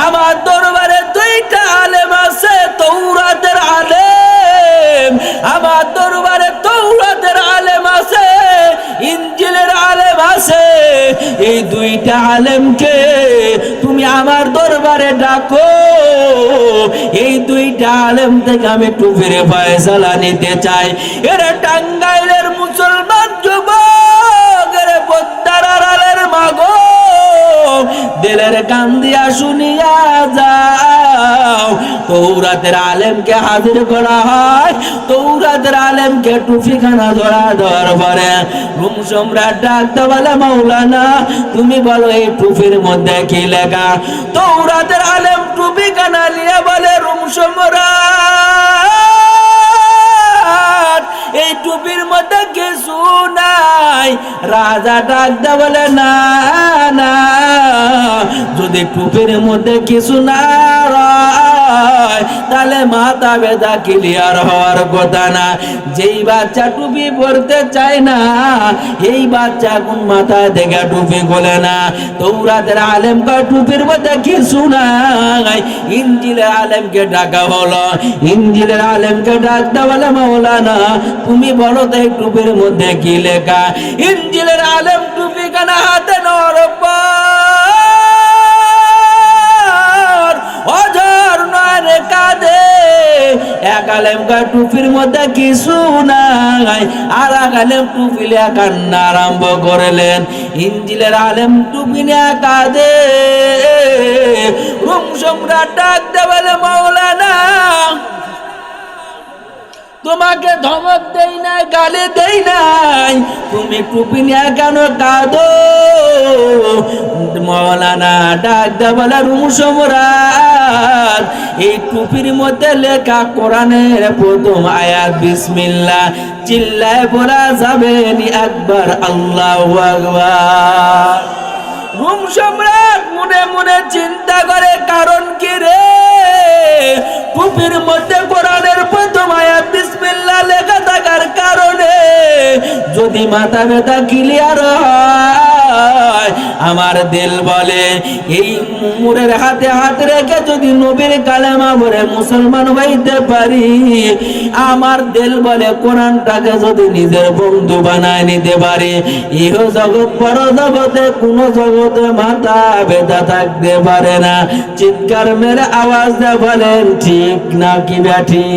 আমার দরবারে দুইটা আলেম আছে, তৌরাতের আলেম। আমার দরবারে তৌরাতের আলেম আছে, ইনজিলের আলেম আছে। এই দুইটা আলেমকে তুমি আমার দরবারে ডাকো। এই দুইটা আলেম থেকে আমি টুপির ফয়সালা নিতে চাই। এরা টাঙ্গাইলের মুসলমান যুবক, এরা পদ্মার মাগো, দিলের কান দিয়া শুনিয়া যাও। তৌরাতের আলেমকে হাজির করা হয়, তৌরাতের আলেমকে টুপিখানা ধরা দেওয়ার পরে রুম সম্রাট ডাকতে বলে, মাওলানা তুমি বলো এই টুপির মধ্যে কি লেখা? তৌরাতের আলেম টুপিখানা নিয়ে বলে, রুম সম্রাট এই টুপির মধ্যে কিছু নাই। রাজা ডাকতে বলে, না না, যদি টুপির মধ্যে কিছু না হয় তাহলে মাথা ব্যথা ক্লিয়ার হওয়ার কথা না। যেই বাচ্চা টুপি পরতে চায় না, এই বাচ্চা কোন মাথায় দেখে টুপি খোলে না। তৌরাতের আলেম কয় টুপির মধ্যে কিছু নাই। ইনজিলের আলেমকে ডাকা হলো, ইনজিলের আলেমকে ডাকতে বলে, মাওলানা তুমি বলো তো এই টুপির মধ্যে কি লেখা? ইনজিলের আলেম টুপি কানা হাতে নেওয়ার পর অঝর নয় কাঁদে। এক আলেম কয় টুপির মধ্যে কিছু নাই, আর এক আলেম টুপি লিয়া কান্না আরম্ভ করলেন। ইনজিলের আলেম টুপি নিয়ে কাঁদে। রুম সম্রাট ডাকতে বলে, মাওলানা তোমাকে ধমক দেই নাই, গালি দেই নাই, তুমি টুপি নিয়ে কেন কাঁদো? মাওলানা ডাকতে বলে, রুম সম্রাট এই টুপির মধ্যে লেখা কোরআনের প্রথম আয়াত বিসমিল্লাহ চিল্লায় বলা যাবে নি একবার আল্লাহু আকবার। রুম সম্রাট মনে মনে চিন্তা করে, কারণ কি রে? টুপির মধ্যে কোরআনের প্রথম আয়াত বিসমিল্লাহ লেখা থাকার কারণে যদি মাথা ব্যথা ক্লিয়ার হয়, আমার দিল বলে এই মুরের হাতে হাত রেখে যদি নবীর কালেমা পড়ে মুসলমান হইতে পারি, আমার দিল বলে কোরআনটাকে যদি নিজের বন্ধু বানায় নিতে পারি, ইহ জগৎ পর জগতে কোন জগতে মাথা ব্যথা থাকতে পারে না। চিৎকার মেরে আওয়াজ দিয়ে বলেন ঠিক নাকি ব্যাঠি?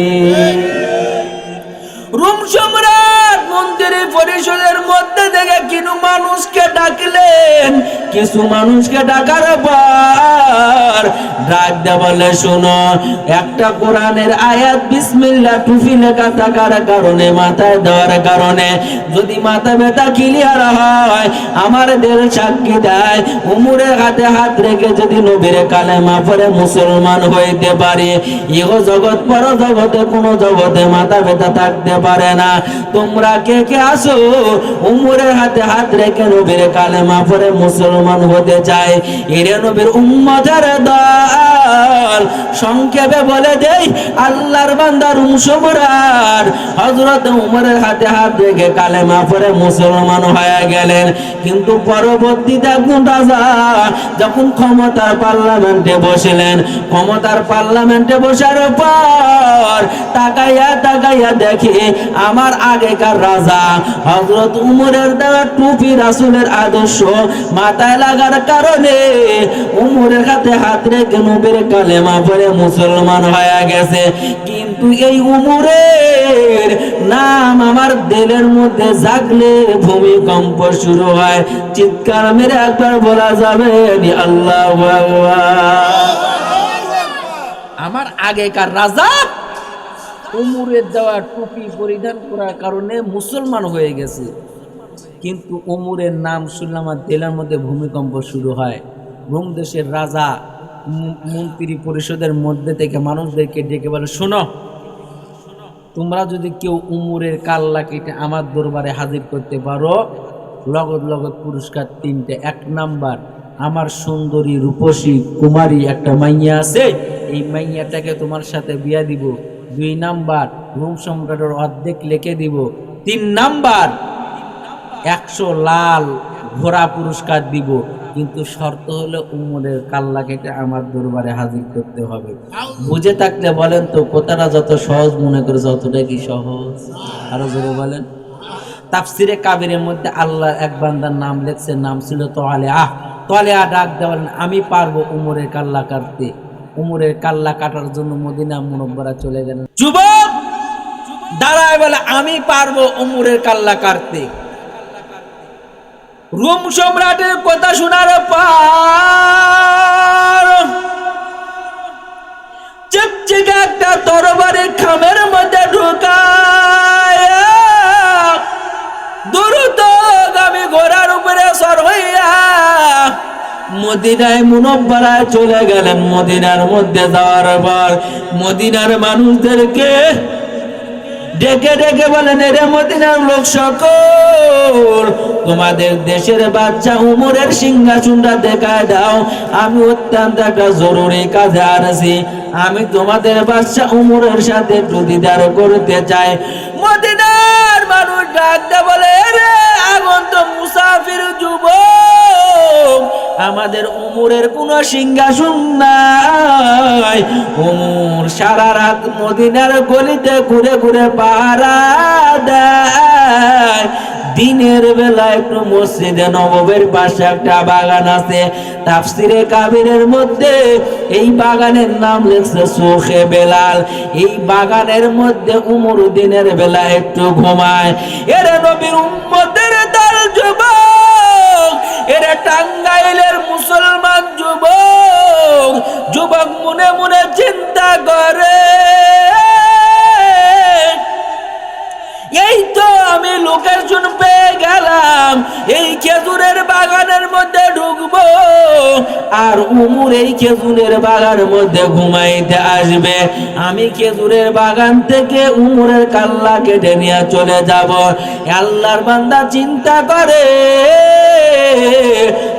রুম সম্রাট মন্দিরের পরিষদের মধ্যে থেকে কিছু মানুষকে ডাকলেন। কিছু মানুষকে ডাকার পর ডাক দে বলে, শোনো, একটা কোরআনের আয়াত বিসমিল্লাহ টুপি লেখা থাকার কারণে, মাথায় দেওয়ার কারণে যদি মাথা ব্যথা ক্লিয়ার হয়, আমার দিল সাক্ষী দেয় উমরের হাতে হাত রেখে যদি নবীর কালেমা পড়ে মুসলমান হইতে পারে, ইহ জগৎ পর জগতে কোন জগতে মাথা ব্যথা থাকতে পারে না। তোমরা কে কে আসো উমরের হাতে হাত রেখে নবীর কালেমা পড়ে মুসলমান হতে চায়? এরে নবীর উম্মতের দল, সংক্ষেপে বলে দেই, আল্লাহর বান্দা রুম সম্রাট হযরত উমরের হাতে হাত রেখে কালেমা পড়ে মুসলমান হয়ে গেলেন। কিন্তু পরবর্তীতে একজন রাজা যখন ক্ষমতার পার্লামেন্টে বসলেন, ক্ষমতার পার্লামেন্টে বসার পর তাকাইয়া তাকাইয়া দেখে আমার আগেকার রাজা হযরত উমরের দেওয়া টুপি রাসূলের আদর্শ মাথায় লাগার কারণে উমরের হাতে হাত রেখে নবীর কালেমা পড়ে মুসলমান হয়ে গেছে। কিন্তু এই উমরের নাম আমার দিলের মধ্যে জাগলে ভূমিকম্প শুরু হয়। চিৎকার মেরে একবার বলা যাবে আল্লাহু আকবার। আমার আগেকার রাজা উমরের দেওয়া টুপি পরিধান করার কারণে মুসলমান হয়ে গেছে, কিন্তু উমরের নাম শুনলে আমার দিলের মধ্যে ভূমিকম্প শুরু হয়। রোম দেশের রাজা মন্ত্রী পরিষদের মধ্যে থেকে মানুষদেরকে ডেকে বলে, শোনো, তোমরা যদি কেউ উমরের কাল্লা কেটে আমার দরবারে হাজির করতে পারো, লগত লগত পুরস্কার 3টে। 1 নাম্বার, আমার সুন্দরী রূপসী কুমারী একটা মাইয়া আছে, এই মাইয়াটাকে তোমার সাথে বিয়া দিব। 2 নাম্বার, রোম সম্রাটের অর্ধেক লিখে দিব। 3 নাম্বার, 100 লাল ঘোড়া পুরস্কার দিব। কিন্তু শর্ত হলো উমরের কাল্লা কেটে আমার দরবারে হাজির করতে হবে। বুঝে থাকলে বলেন তো, কথাটা যত সহজ মনে করে যতটা কি সহজ? আরো জোরে বলেন। তাফসিরে কাবিরের মধ্যে আল্লাহ এক বান্দার নাম লেখছে, নাম ছিল তোয়ালিয়া। তোয়ালিয়া ডাক দেওয়ালেন, আমি পারবো উমরের কাল্লা কাটতে। উমরের কাল্লা কাটার জন্য মদিনা মুনব্বরা চলে গেলেন। যুবক দাঁড়ায় বলে, আমি পারবো উমরের কাল্লা কাটতে। রোম সম্রাটের কথা শোনার পর চিকচিকে একটা তরবারি খামের মধ্যে ঢুকায় দ্রুতগামী ঘোড়ার উপরে সর হইয়া মদিনায় মুনব্বরায় চলে গেলেন। মদিনার মধ্যে যাওয়ার পর মদিনার মানুষদেরকে ডেকে ডেকে বলেন, এরে মদিনার লোক সকল, তোমাদের দেশের বাচ্চা উমরের সিংহাসনটা দেখায় দাও, আমি অত্যন্ত একটা জরুরি কাজে আসছি। আমি তোমাদের বাচ্চা উমরের সাথে একটু দিদার করতে চাই। মদিনার মানুষ ডাকতে বলে, রে আগন্ত মুসাফির যুবক, আমাদের উমরের কোনো সিংহাসন নাই। উমর সারা রাত মদিনার গলিতে ঘুরে ঘুরে পাহারা দেয়। দিনের বেলা একটু মসজিদে নববীর পাশে একটা বাগান আছে, তাফসিরে কাবিরের মধ্যে এই বাগানের নাম লেখছে সুখে বেলাল। এই বাগানের মধ্যে উমর দিনের বেলা একটু ঘুমায়। এরা নবীর উম্মতের দল যুবক, এরা টাঙ্গাইলের মুসলমান যুবক। যুবক মনে মনে চিন্তা করে, এই তো আমি লোকেশন পেয়ে গেলাম, এই খেজুরের বাগানের মধ্যে ঢুকবো, আর উমর এই খেজুরের বাগানের মধ্যে ঘুমাইতে আসবে। আমি খেজুরের বাগান থেকে উমরের কাল্লা কেটে নিয়ে চলে যাব। আল্লাহর বান্দা চিন্তা করে,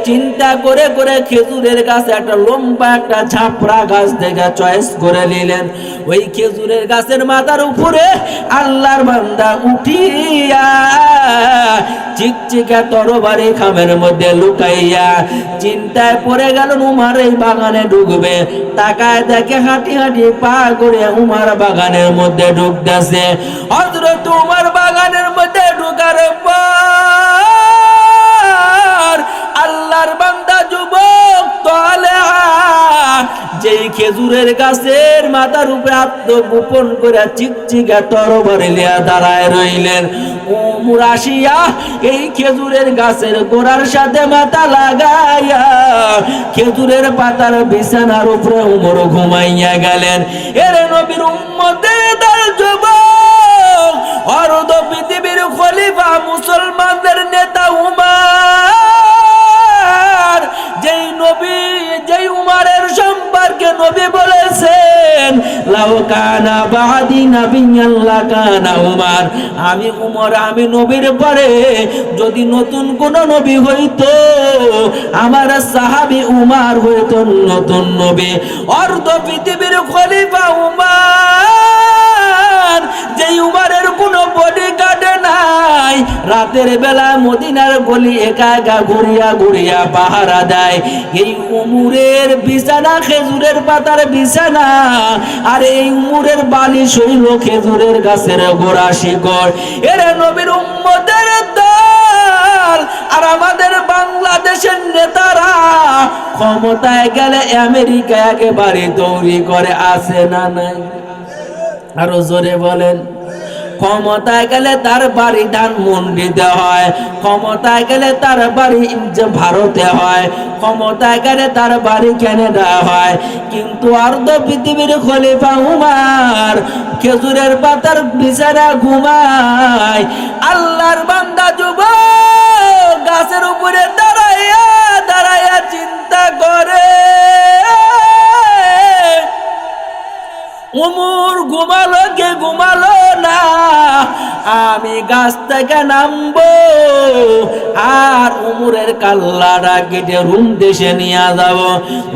চিন্তা করে করে খেজুরের গাছে একটা লম্বা একটা ঝাপড়া গাছ থেকে চয়েস করে নিলেন। ওই খেজুরের গাছের মাথার উপরে আল্লাহর বান্দা উঠিয়া চিকচিকা তরবারি খামের মধ্যে লুকাইয়া চিন্তায় পড়ে গেল, উমার এই বাগানে ঢুকবে। তাকায় দেখে হাঁটি হাঁটি পা করে উমার বাগানের মধ্যে ঢুকতেছে। হযরত উমার বাগানের মধ্যে ঢুকার পর আল্লাহর বান্দা যুবক তোয়ালিয়া যেই খেজুরের গাছের মাথার উপরে আত্মগোপন করে চিকচিকা তরবারি লিয়া দাঁড়ায় রইলেন। উমর আসিয়া এই খেজুরের গাছের গোড়ার সাথে মাথা লাগাইয়া খেজুরের পাতার বিছানার উপরে উমর ঘুমাইয়া গেলেন। এর নবীর উম্মতের দল যুবক, অর্ধ পৃথিবীর খলিফা, মুসলমানদের নেতা উমর, যেই নবী যেই উমরের সম্পর্কে নবী বলেছেন, লাউ কানা বাদি নাবিয়্যান লাকানা উমর, আমি উমর, আমি নবীর পরে যদি নতুন কোন নবী হইতো, আমার সাহাবী উমর হইতো নতুন নবী। অর্ধ পৃথিবীর খলিফা উমর, যেই উমরের কোনো বডিগার্ড নাই, রাতের বেলা মদিনার গলি একা একা ঘুরিয়া ঘুরিয়া পাহারা দেয়। এই উমরের বিছানা খেজুরের পাতার বিছানা, আর এই উমরের বালিশ হইল খেজুরের গাছের গোড়া শিকড়। এরা নবীর উম্মতের দল। আর আমাদের বাংলাদেশের নেতারা ক্ষমতায় গেলে আমেরিকা একেবারে তৈরি করে, আছে না নাই? আরো জোরে বলেন। ক্ষমতায় গেলে তার বাড়ি ধানমন্ডিতে হয়, ক্ষমতায় গেলে তার বাড়ি ভারতে হয়, ক্ষমতায় গেলে তার বাড়ি কানাডা হয়। কিন্তু অর্ধ পৃথিবীর খলিফা উমর খেজুরের পাতার বিছানা ঘুমায়। আল্লাহর বান্দা যুবক গাছের উপরে দাঁড়াইয়া দাঁড়াইয়া চিন্তা করে, গাছ থেকে নামবো আর উমরের কাল্লাটা কেটে রুম দেশে নিয়ে যাব।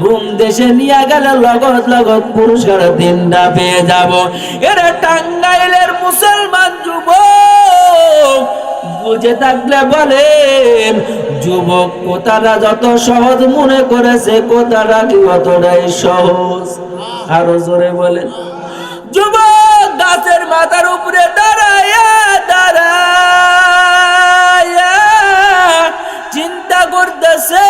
রুম দেশে নিয়ে গেলে লগত লগত পুরস্কার 3টা পেয়ে যাব। এরা টাঙ্গাইলের মুসলমান যুবক বুঝে থাকলে বলেন, যুবক কথাটা যত সহজ মনে করেছে কথাটা কি অতটাই সহজ? আরো জোরে বলেন। যুবক গাছের মাথার উপরে দাঁড়ায়া দাঁড়ায়া চিন্তা করতেছে,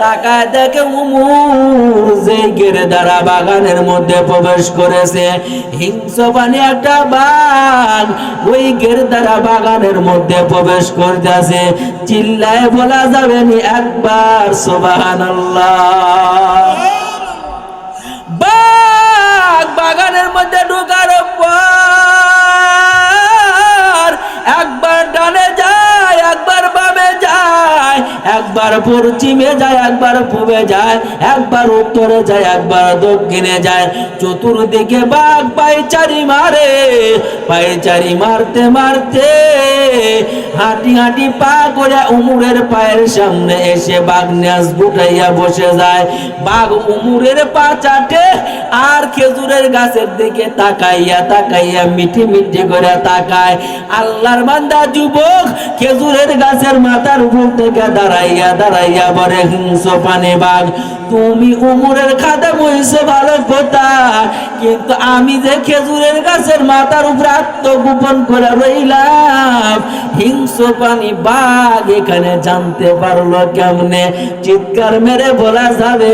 তাকায় দেখে উমর যে গেরদারা বাগানের মধ্যে প্রবেশ করেছে। হিংস্রপানি একটা বাঘ ওই গেরদারা বাগানের মধ্যে প্রবেশ করতেছে। চিল্লায় বলা যাবে নি একবার সুবহানাল্লাহ। বাঘ বাগানের মধ্যে ঢোকার পর একবার ডানে যায়, একবার বামে যায়, একবার পশ্চিমে যায়, একবার পূবে যায়, একবার উত্তরে যায়, একবার দক্ষিণে যায়। চতুর্দিকে বাঘ পায়চারি মারে। পায়চারি মারতে মারতে হাঁটি হাঁটি পা করে উমরের পায়ের সামনে এসে বাঘ ন্যাস গুটাইয়া বসে যায়। বাঘ উমরের পা চাটে আর খেজুরের গাছের দিকে তাকাইয়া তাকাইয়া মিটি মিটি করে তাকায়। আল্লাহর বান্দা যুবক খেজুরের গাছের মাথার উপর থেকে দাঁড়াইয়া দাঁড়াইয়া বলে, হিংস্রপানি বাঘ, তুমি উমরের খাদে বইছো ভালো কথা, কিন্তু আমি যে খেজুরের গাছের মাথার উপর আত্মগোপন করে রইলাম, হিংস্রপানি বাঘ এখানে জানতে পারলো কেমনে? চিৎকার মেরে বলা যাবে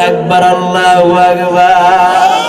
একবার আল্লাহু আকবার।